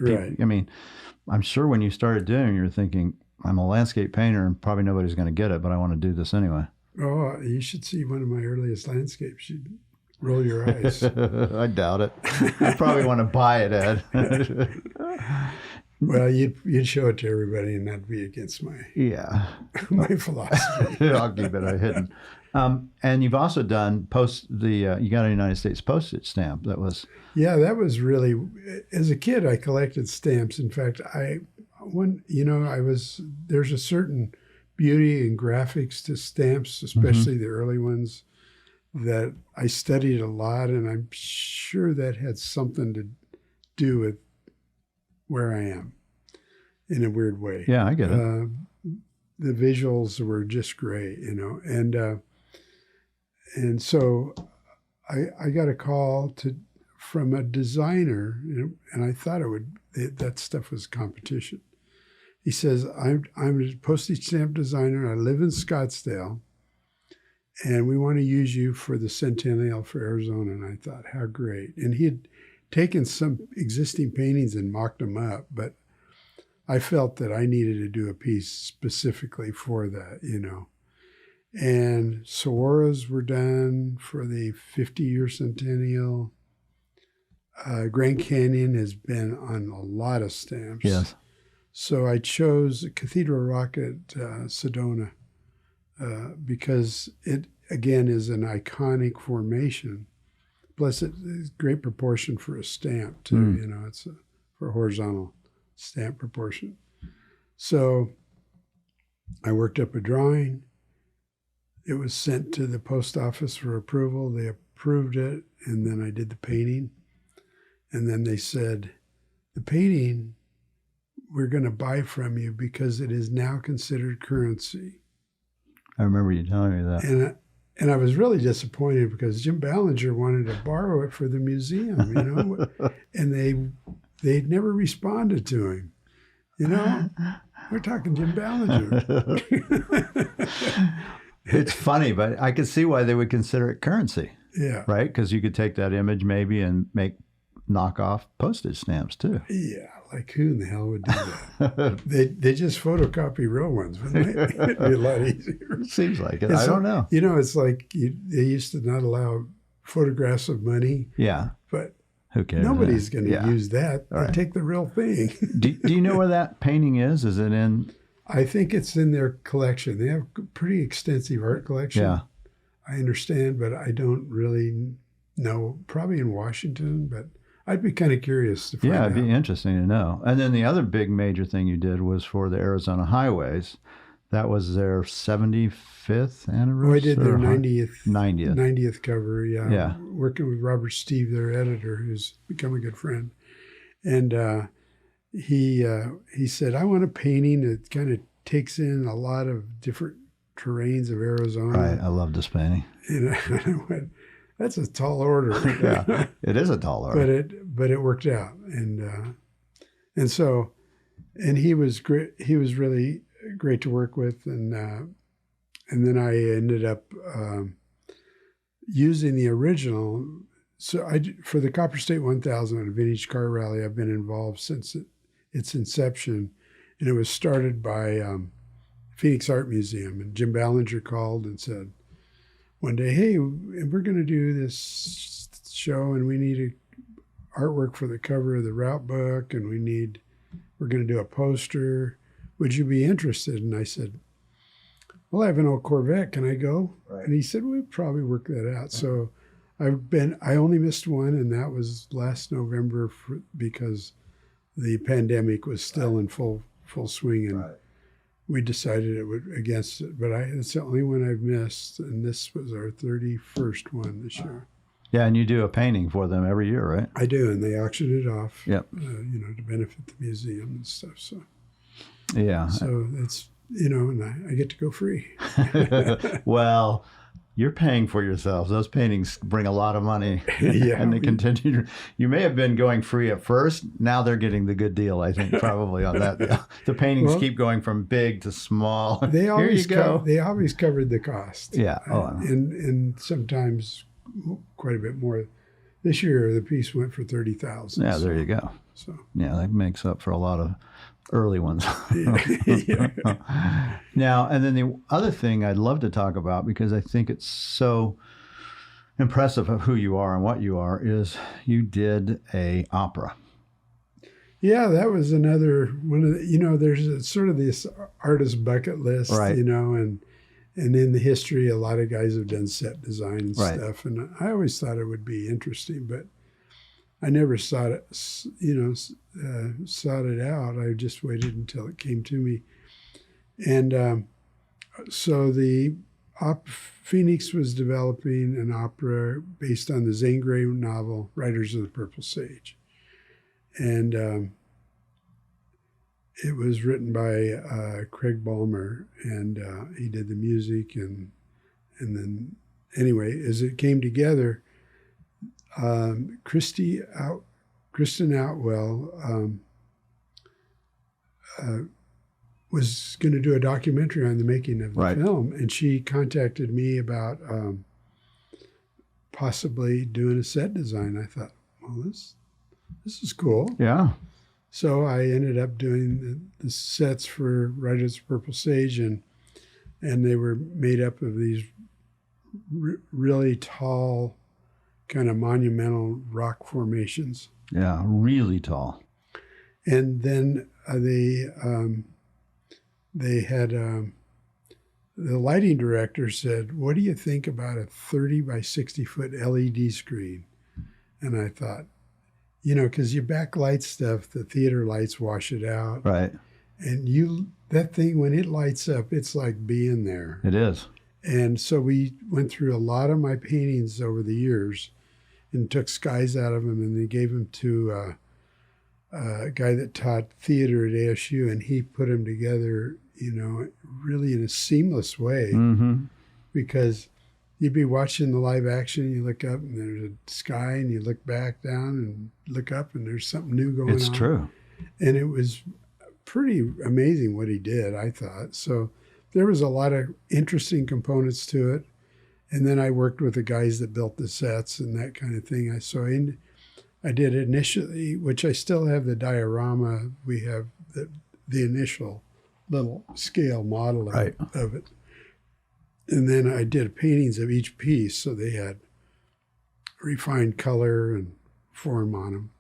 I'm sure when you started doing it, you're thinking, I'm a landscape painter and probably nobody's going to get it, but I want to do this anyway. Oh, you should see one of my earliest landscapes. You'd roll your eyes. I doubt it. I probably want to buy it, Ed. Well, you'd show it to everybody, and that'd be against my philosophy. I'll keep it hidden. And you've also done you got a United States postage stamp that was. Yeah, that was really. As a kid, I collected stamps. In fact, there's a certain beauty in graphics to stamps, especially the early ones, that I studied a lot, and I'm sure that had something to do with where I am in a weird way. Yeah, I get it. The visuals were just great, and so I got a call from a designer, and I thought that stuff was competition. He says, I'm a postage stamp designer. I live in Scottsdale, and we want to use you for the Centennial for Arizona. And I thought, how great. And he had taken some existing paintings and mocked them up, but I felt that I needed to do a piece specifically for that, And Saguaros were done for the 50-year Centennial. Grand Canyon has been on a lot of stamps. Yes. So I chose Cathedral Rock at Sedona because it, again, is an iconic formation. Plus, it's great proportion for a stamp, too. It's for horizontal stamp proportion. So I worked up a drawing. It was sent to the post office for approval. They approved it, and then I did the painting. And then they said, the painting we're going to buy from you because it is now considered currency. I remember you telling me that. And I was really disappointed because Jim Ballinger wanted to borrow it for the museum, and they'd never responded to him. We're talking Jim Ballinger. It's funny, but I could see why they would consider it currency. Yeah. Right? Because you could take that image maybe and make knockoff postage stamps too. Yeah. Like who in the hell would do that? they just photocopy real ones, wouldn't they? It'd be a lot easier. Seems like it. I don't know. It's like they used to not allow photographs of money. Yeah. But who cares? Nobody's going to use that. All right. Take the real thing. do you know where that painting is? Is it in? I think it's in their collection. They have a pretty extensive art collection. Yeah. I understand, but I don't really know. Probably in Washington, but I'd be kind of curious to find out. Yeah, it'd be interesting to know. And then the other big major thing you did was for the Arizona highways. That was their 75th anniversary. Oh, I did their 90th cover. Yeah. Yeah. Working with Robert Steve, their editor, who's become a good friend. And he said, I want a painting that kind of takes in a lot of different terrains of Arizona. Right. I love this painting. And I went, that's a tall order. Yeah, it is a tall order. But it worked out. And so he was great. He was really great to work with. And then I ended up using the original. So for the Copper State 1000 Vintage Car Rally, I've been involved since its inception. And it was started by Phoenix Art Museum. And Jim Ballinger called and said one day, hey, we're going to do this show and we need artwork for the cover of the route book, and we're going to do a poster. Would you be interested? And I said, well, I have an old Corvette. Can I go? Right. And he said, we'd probably work that out. Right. So I only missed one, and that was last November because the pandemic was still in full swing, and we decided against it. But it's the only one I've missed, and this was our 31st one this year. Yeah, and you do a painting for them every year, right? I do, and they auction it off. Yep. To benefit the museum and stuff. So. Yeah. So it's and I get to go free. Well, you're paying for yourselves. Those paintings bring a lot of money. Yeah. And they continue. You may have been going free at first. Now they're getting the good deal, I think, probably on that. The paintings keep going from big to small. They always Here you go. They always covered the cost. Yeah. And sometimes quite a bit more. This year, the piece went for $30,000. Yeah, there you go. So yeah, that makes up for a lot of early ones. Now, and then the other thing I'd love to talk about, because I think it's so impressive of who you are and what you are, is you did a opera. Yeah, that was another one of the, there's sort of this artist bucket list, right. And in the history, a lot of guys have done set design and right. stuff. And I always thought it would be interesting, but I never sought it, sought it out. I just waited until it came to me. And so Phoenix was developing an opera based on the Zane Grey novel, Riders of the Purple Sage. And it was written by Craig Balmer, and he did the music. And then, anyway, as it came together, Kristen Outwell was going to do a documentary on the making of the film, and she contacted me about possibly doing a set design. I thought, well, this is cool. Yeah. So I ended up doing the sets for Riders of Purple Sage, and they were made up of these really tall, kind of monumental rock formations. Yeah, really tall. And then they had the lighting director said, "What do you think about a 30 by 60 foot LED screen?" And I thought, because you backlight stuff, the theater lights wash it out. Right. And that thing, when it lights up, it's like being there. It is. And so we went through a lot of my paintings over the years and took skies out of them, and they gave them to a guy that taught theater at ASU, and he put them together, really in a seamless way. Mm-hmm. Because you'd be watching the live action, you look up and there's a sky, and you look back down and look up and there's something new going on. It's true. And it was pretty amazing what he did, I thought. So there was a lot of interesting components to it. And then I worked with the guys that built the sets and that kind of thing. I did initially, which I still have the diorama. We have the initial little scale model of it. And then I did paintings of each piece, so they had refined color and form on them.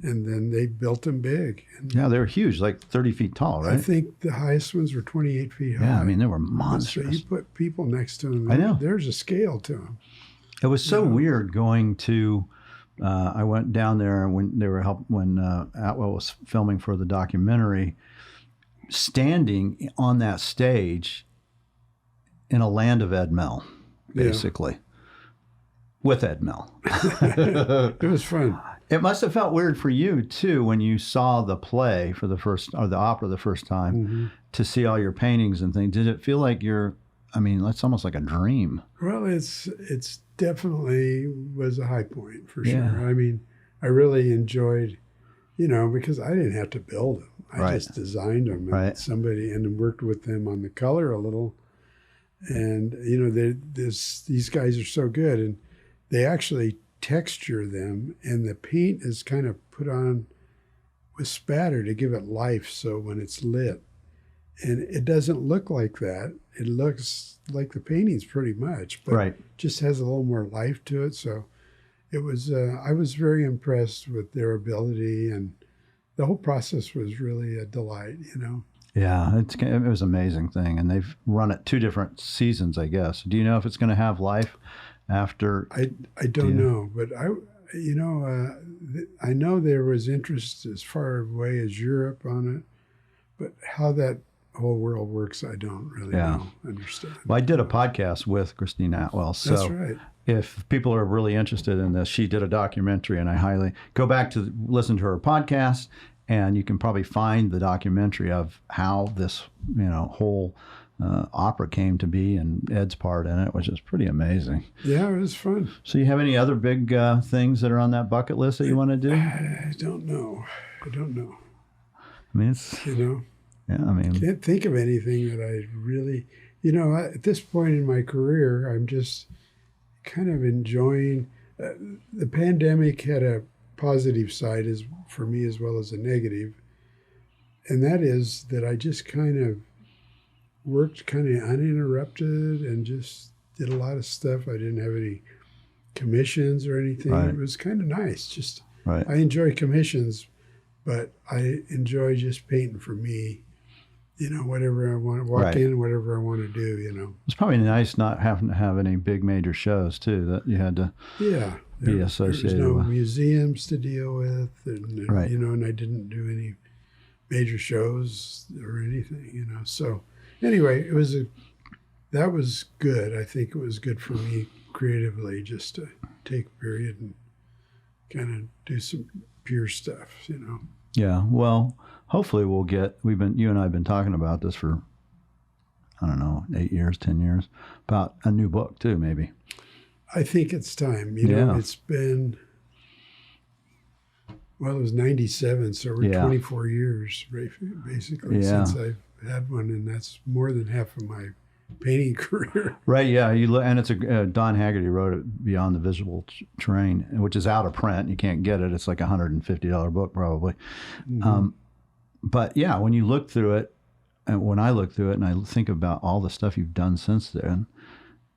And then they built them big. And yeah, they were huge, like 30 feet tall, right? I think the highest ones were 28 feet high. Yeah, I mean, they were monstrous. So you put people next to them. I know. There's a scale to them. It was so weird going to. I went down there when Atwell was filming for the documentary, standing on that stage in a land of Ed Mel, basically, with Ed Mel. It was fun. It must have felt weird for you too when you saw the play for the opera the first time, to see all your paintings and things. Did it feel like it's almost like a dream? Well, it's definitely was a high point for sure. Yeah. I mean, I really enjoyed, because I didn't have to build them. I just designed them. And somebody and worked with them on the color a little. And, these guys are so good. And they actually texture them, and the paint is kind of put on with spatter to give it life. So when it's lit, and it doesn't look like that. It looks like the paintings pretty much, but just has a little more life to it. So it was, I was very impressed with their ability, and the whole process was really a delight, Yeah, it was an amazing thing. And they've run it 2 different seasons, I guess. Do you know if it's going to have life after? I don't know, but I know there was interest as far away as Europe on it, but how that whole world works, I don't really understand. Well, I did a podcast with Christine Atwell, so that's right. If people are really interested in this, she did a documentary, and I highly go back to listen to her podcast, and you can probably find the documentary of how this whole opera came to be and Ed's part in it, which is pretty amazing. Yeah, it was fun. So you have any other big things that are on that bucket list that you want to do? I don't know. I mean, it's yeah, I mean, can't think of anything that I really, at this point in my career, I'm just kind of enjoying. The pandemic had a positive side for me as well as a negative, and that is that I just kind of worked kind of uninterrupted and just did a lot of stuff. I didn't have any commissions or anything. It was kind of nice. Just I enjoy commissions, but I enjoy just painting for me. Whatever I want to walk in, whatever I want to do, It's probably nice not having to have any big major shows too, that you had to. Yeah. be associated there was no with. museums to deal with, and Right. and I didn't do any major shows or anything, So anyway, that was good. I think it was good for me creatively just to take a period and kind of do some pure stuff, Yeah. Well, hopefully you and I have been talking about this for, I don't know, 8 years, 10 years, about a new book too, maybe. I think it's time. It's been, well, it was 97, so we're 24 years, basically, since I've had one, and that's more than half of my painting career. Right, yeah. And it's Don Haggerty wrote it, Beyond the Visible Terrain, which is out of print. You can't get it. It's like a $150 book probably. Mm-hmm. But yeah, when you look through it, and when I look through it and I think about all the stuff you've done since then,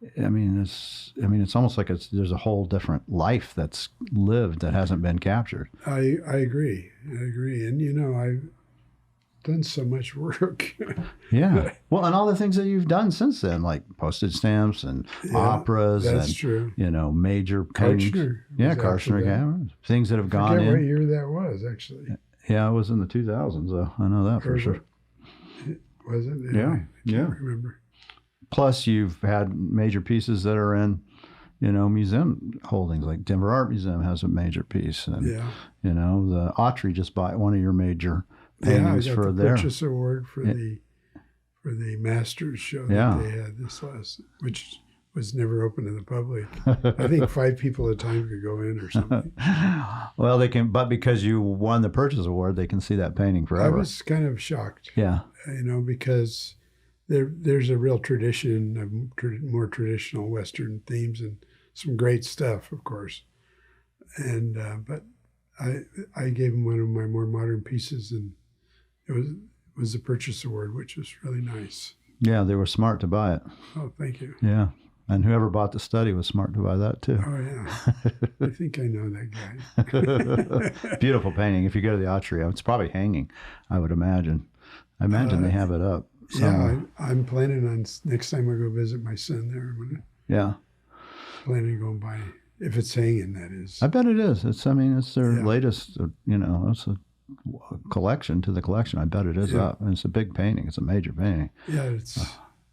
it's almost like there's a whole different life that's lived that hasn't been captured. I agree. And I've done so much work. Yeah. Well, and all the things that you've done since then, like postage stamps and operas, that's and true. Major paintings. Karshner cameras, things that have gone in. I forget what year that was, actually. Yeah, it was in the 2000s, though. I know that for sure. Was it? Yeah. I can't remember. Plus, you've had major pieces that are in, museum holdings. Like Denver Art Museum has a major piece, and the Autry just bought one of your major paintings I got for the their purchase award for the Masters show that they had which was never open to the public. I think 5 people at a time could go in or something. Well, they can, but because you won the purchase award, they can see that painting forever. I was kind of shocked. Yeah. Because there's a real tradition of more traditional Western themes and some great stuff, of course. And but I gave him one of my more modern pieces, and it was the purchase award, which was really nice. Yeah, they were smart to buy it. Oh, thank you. Yeah. And whoever bought the study was smart to buy that too. Oh, yeah. I think I know that guy. Beautiful painting. If you go to the Autry, it's probably hanging, I would imagine. I imagine they have it up somewhere. Yeah, I'm planning on, next time I go visit my son there, I'm planning to go and buy it. If it's hanging, that is. I bet it is. It's their latest, it's a collection to the collection. I bet it is up. And it's a big painting. It's a major painting. Yeah, it's...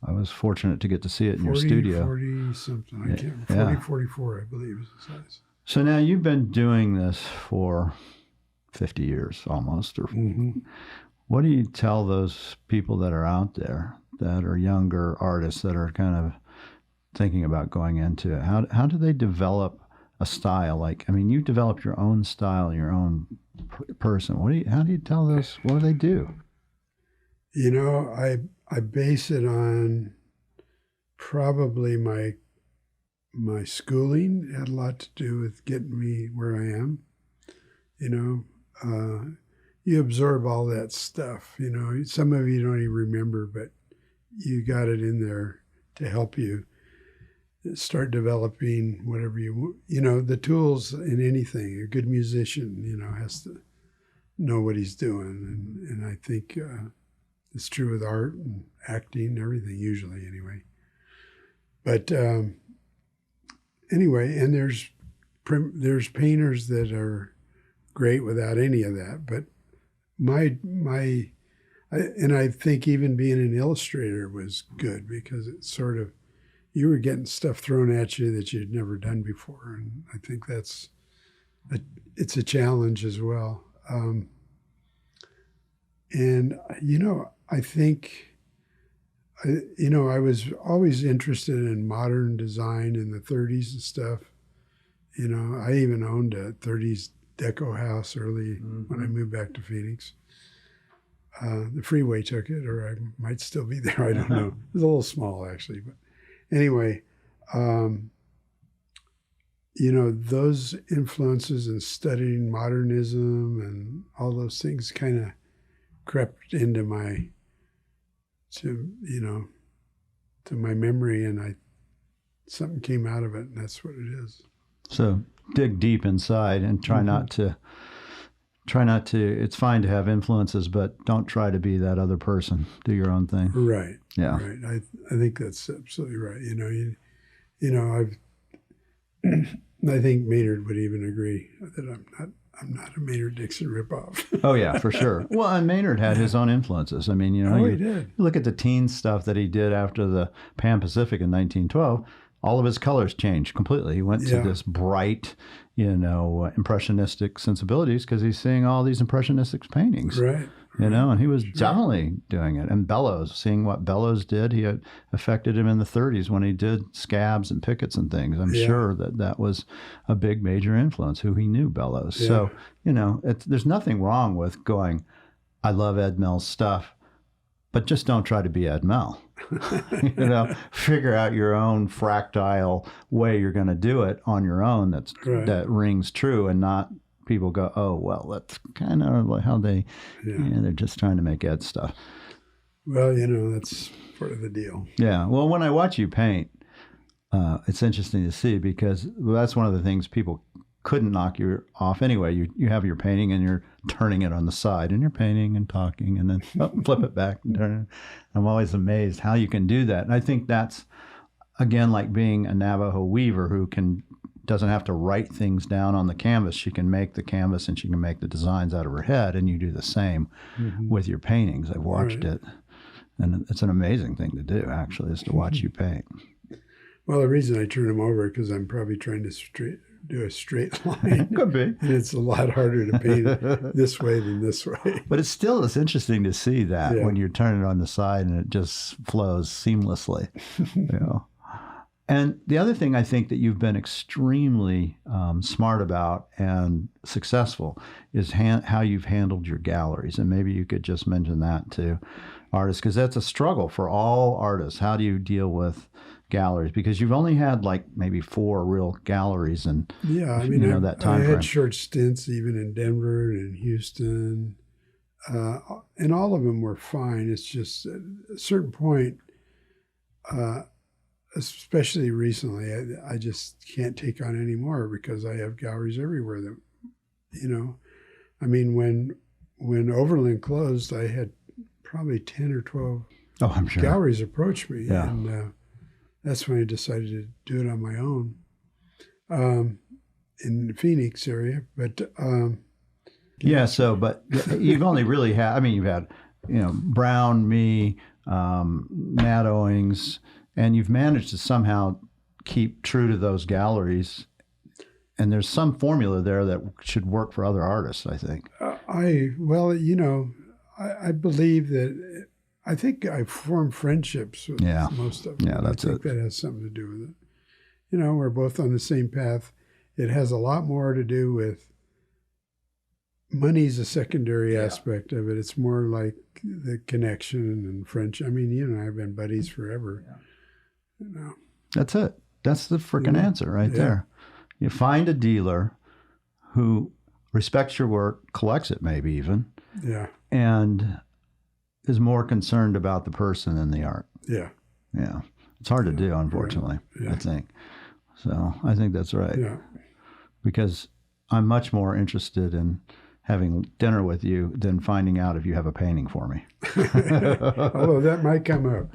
I was fortunate to get to see it in your studio. 40 something. I can't remember. 44, I believe is the size. So now you've been doing this for 50 years almost. What do you tell those people that are out there that are younger artists that are kind of thinking about going into it? How do they develop a style? You developed your own style, your own person. How do you tell those? What do they do? I base it on probably my schooling. It had a lot to do with getting me where I am. You absorb all that stuff. Some of you don't even remember, but you got it in there to help you start developing whatever the tools in anything. A good musician, has to know what he's doing, and I think. It's true with art and acting, everything usually anyway. But anyway, and there's painters that are great without any of that. But I think even being an illustrator was good because it's sort of, you were getting stuff thrown at you that you'd never done before. And I think it's a challenge as well. I think, I was always interested in modern design in the 30s and stuff. I even owned a 30s deco house early when I moved back to Phoenix. The freeway took it, or I might still be there. I don't know. It was a little small, actually. But anyway, those influences and studying modernism and all those things kind of crept into to my memory, and something came out of it, and that's what it is. So dig deep inside and try not to, it's fine to have influences, but don't try to be that other person. Do your own thing. Right. Yeah. Right. I think that's absolutely right. I think Maynard would even agree that I'm not a Maynard Dixon ripoff. Oh yeah, for sure. Well, and Maynard had his own influences. I mean, you know, he did. You look at the teen stuff that he did after the Pan Pacific in 1912. All of his colors changed completely. He went to this bright, you know, impressionistic sensibilities because he's seeing all these impressionistic paintings. Right. You know, and he was definitely doing it. And Bellows, seeing what Bellows did, he had affected him in the 30s when he did scabs and pickets and things. I'm sure that was a big, major influence, who he knew, Bellows. Yeah. So, you know, there's nothing wrong with going, I love Ed Mel's stuff, but just don't try to be Ed Mel. You know, figure out your own fractile way you're going to do it on your own that rings true, and not people go, oh, well, that's kind of how they, they're just trying to make Ed stuff. Well, you know, that's part of the deal. Yeah. Well, when I watch you paint, it's interesting to see, because that's one of the things people couldn't knock you off anyway. You have your painting and you're turning it on the side, and you're painting and talking, and then flip it back and turn it. I'm always amazed how you can do that. And I think that's, again, like being a Navajo weaver who doesn't have to write things down on the canvas. She can make the canvas and she can make the designs out of her head, and you do the same with your paintings. I've watched it, and it's an amazing thing to do, actually, is to watch you paint. Well, the reason I turn them over because I'm probably trying to do a straight line. Could be. And it's a lot harder to paint this way than this way. But it's interesting to see that when you're turning it on the side and it just flows seamlessly. You know. And the other thing I think that you've been extremely smart about and successful is how you've handled your galleries. And maybe you could just mention that to artists, because that's a struggle for all artists. How do you deal with galleries? Because you've only had like maybe 4 real galleries, and I mean, that time I had frame. short stints even in Denver and in Houston, and all of them were fine. It's just at a certain point, especially recently, I just can't take on any more because I have galleries everywhere. That, you know, I mean, when Overland closed, I had probably 10 or 12 I'm sure. galleries approach me, Yeah. and that's when I decided to do it on my own in the Phoenix area. But but you've only really had, I mean, you've had, you know, Brown, me, Matt Owings, and you've managed to somehow keep true to those galleries. And there's some formula there that should work for other artists, I think. I believe that. I think I formed friendships with most of them. Yeah, that's I think that has something to do with it. You know, we're both on the same path. It has a lot more to do with money's a secondary aspect of it. It's more like the connection and friendship. I mean, you know, I've been buddies forever. Yeah. You know. That's it. That's the freaking answer right there. You find a dealer who respects your work, collects it maybe even, and is more concerned about the person than the art. Yeah. It's hard to do, unfortunately, I think. So I think that's right. Yeah. Because I'm much more interested in having dinner with you than finding out if you have a painting for me. Although that might come up.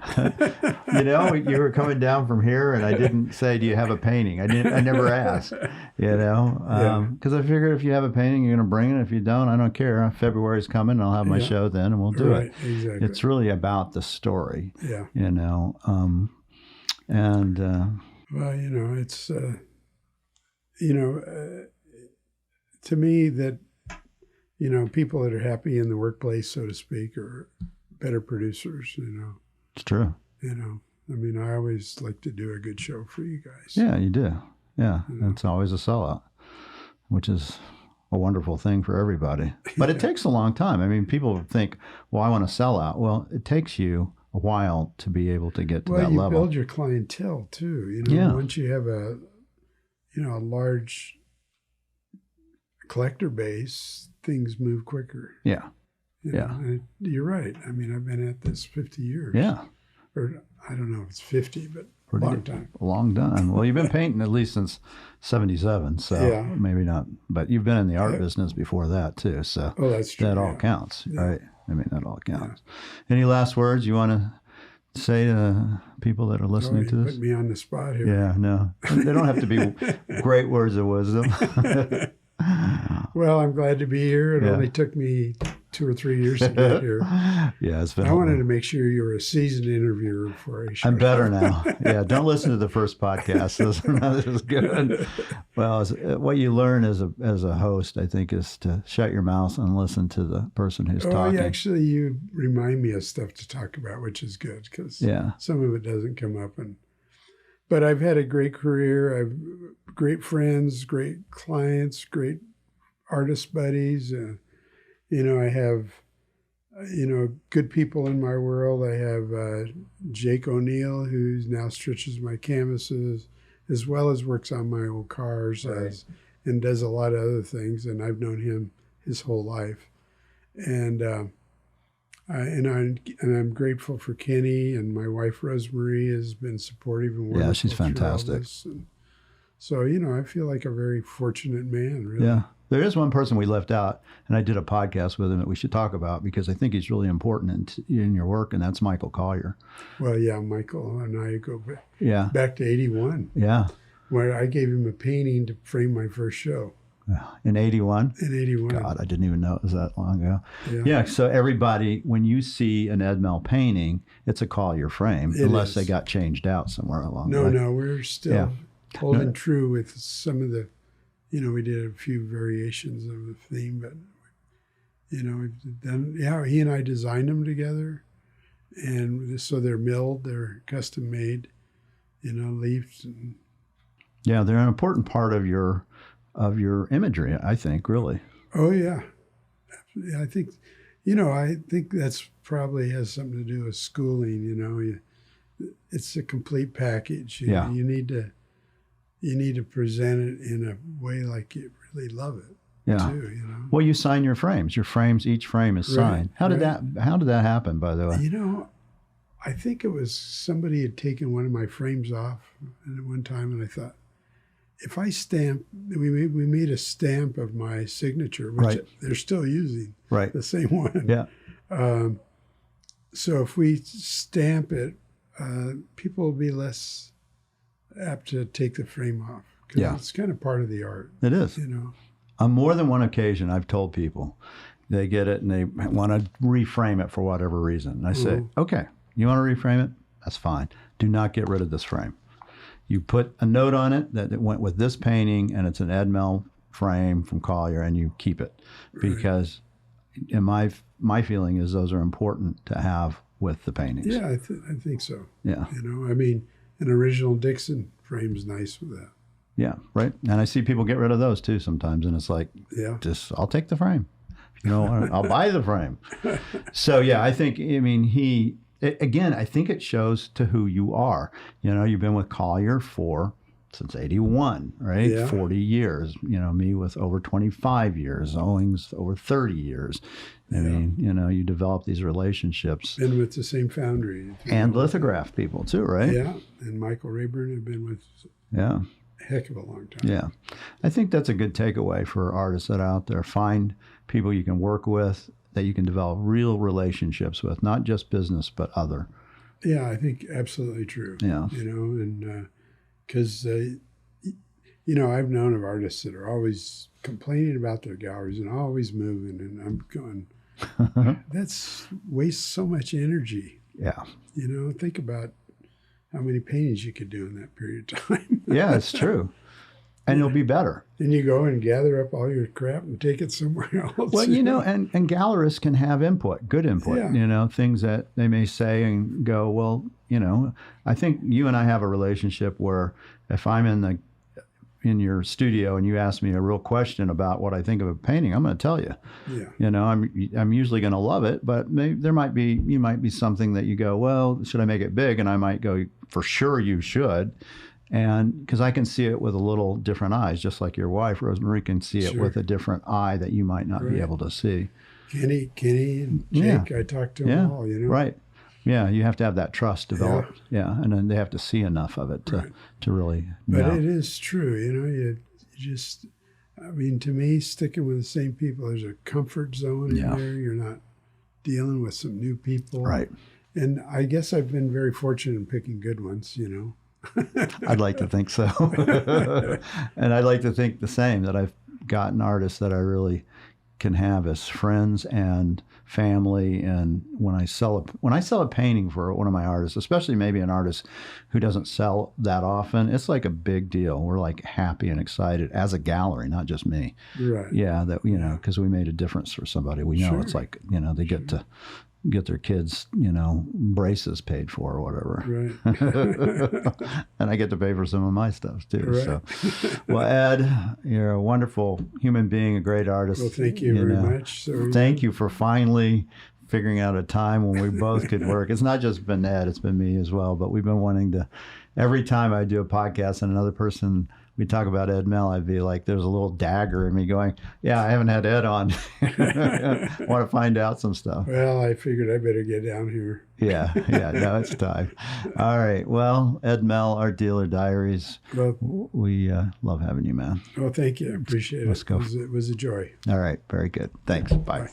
You know, you were coming down from here and I didn't say, do you have a painting? I never asked, you know, because I figured if you have a painting, you're going to bring it. If you don't, I don't care. February's coming and I'll have my show then and we'll do it. Exactly. It's really about the story, you know, well, you know, it's, you know, to me that, you know, people that are happy in the workplace, so to speak, are better producers, you know. It's true. You know, I mean, I always like to do a good show for you guys. Yeah, you do. Yeah, it's always a sellout, which is a wonderful thing for everybody. But it takes a long time. I mean, people think, well, I want to sell out. Well, it takes you a while to be able to get to that level. Well, you build your clientele too. You know, once you have a, you know, a large collector base, things move quicker. Yeah. You know, you're right. I mean, I've been at this 50 years. Yeah. Or I don't know if it's 50, but a long time. A long time. Well, you've been painting at least since 77, so maybe not. But you've been in the art business before that too, so that's true. That all counts, right? I mean, that all counts. Any last words you want to say to people that are listening to You this? put me on the spot here. Yeah, no. They don't have to be great words of wisdom. Well, I'm glad to be here. It Yeah. only took me 2 or 3 years to get here. Yeah, it's been. I wanted to make sure you were a seasoned interviewer before I showed I'm better up. now. Yeah, don't listen to the first podcast. Those are not as good. Well, what you learn as a host, I think, is to shut your mouth and listen to the person who's talking. Actually, you remind me of stuff to talk about, which is good because some of it doesn't come up. But I've had a great career. I've great friends, great clients, great artist buddies. I have, good people in my world. I have Jake O'Neill, who now stretches my canvases, as well as works on my old cars, and does a lot of other things. And I've known him his whole life. And I'm grateful for Kenny, and my wife Rosemary has been supportive and wonderful. Yeah, she's fantastic. So I feel like a very fortunate man, really. Yeah. There is one person we left out, and I did a podcast with him that we should talk about because I think he's really important in your work, and that's Michael Collier. Well, yeah, Michael and I go back to 81. Yeah. Where I gave him a painting to frame my first show. In 81? In 81. God, I didn't even know it was that long ago. Yeah, so everybody, when you see an Ed Mel painting, it's a Collier frame, unless they got changed out somewhere along the way. No, we're still holding true with some of the, we did a few variations of the theme, but, we've done, he and I designed them together. And so they're milled, they're custom made, leaves. And, yeah, they're an important part of your imagery, I think, really. Oh, yeah. I think, I think that's probably has something to do with schooling, it's a complete package. You need to present it in a way like you really love it. Yeah. Too, Well, you sign your frames. Your frames, each frame is signed. How did that happen, by the way? I think it was somebody had taken one of my frames off at one time, and I thought, if I stamp, we made a stamp of my signature, which they're still using, the same one. Yeah. So if we stamp it, people will be less apt to take the frame off because it's kind of part of the art. It is. On more than one occasion, I've told people they get it and they want to reframe it for whatever reason. And I say, okay, you want to reframe it? That's fine. Do not get rid of this frame. You put a note on it that it went with this painting, and it's an Ed Mel frame from Collier, and you keep it because, in my feeling is those are important to have with the paintings. Yeah, I think so. Yeah, an original Dixon frame's nice with that. Yeah, right. And I see people get rid of those too sometimes, and it's like, I'll take the frame. I'll buy the frame. So I think I think it shows to who you are. You've been with Collier since 81, right? Yeah. 40 years. Me with over 25 years, Owings over 30 years. I mean, you develop these relationships. Been with the same foundry. And lithograph people too, right? Yeah, and Michael Rayburn have been with a heck of a long time. Yeah. I think that's a good takeaway for artists that are out there. Find people you can work with, that you can develop real relationships with, not just business, but other. Yeah, I think absolutely true. Yeah. And because, I've known of artists that are always complaining about their galleries and always moving. And I'm going, that's wastes so much energy. Yeah. Think about how many paintings you could do in that period of time. Yeah, it's true. And you'll be better. Then you go and gather up all your crap and take it somewhere else. Well, and gallerists can have input, good input, things that they may say and go, well, I think you and I have a relationship where if I'm in your studio and you ask me a real question about what I think of a painting, I'm going to tell you. Yeah. I'm usually going to love it, but you might be something that you go, well, should I make it big? And I might go, for sure you should. And because I can see it with a little different eyes, just like your wife, Rosemary, can see it with a different eye that you might not be able to see. Kenny and Jake, I talked to them all, Right. Yeah, you have to have that trust developed. Yeah, and then they have to see enough of it to really know. But it is true, you just, to me, sticking with the same people, there's a comfort zone in there. You're not dealing with some new people. Right. And I guess I've been very fortunate in picking good ones, I'd like to think so. And I'd like to think the same, that I've gotten artists that I really can have as friends and family. And when I sell a painting for one of my artists, especially maybe an artist who doesn't sell that often, it's like a big deal. We're like happy and excited as a gallery, not just me. Right. Yeah, that because we made a difference for somebody. We know Sure. it's like they get to get their kids, braces paid for or whatever. Right. And I get to pay for some of my stuff too. Right. So, well, Ed, you're a wonderful human being, a great artist. Well, thank you very much. So, Thank you for finally figuring out a time when we both could work. It's not just been Ed, it's been me as well, but we've been wanting to, every time I do a podcast and another person, we talk about Ed Mel, I'd be like, there's a little dagger in me going, yeah, I haven't had Ed on. I want to find out some stuff. Well, I figured I better get down here. Yeah, no, it's time. All right. Well, Ed Mel, Art Dealer Diaries. Well, We love having you, man. thank you. I appreciate it. Let's go. It was a joy. All right. Very good. Thanks. Bye. Bye.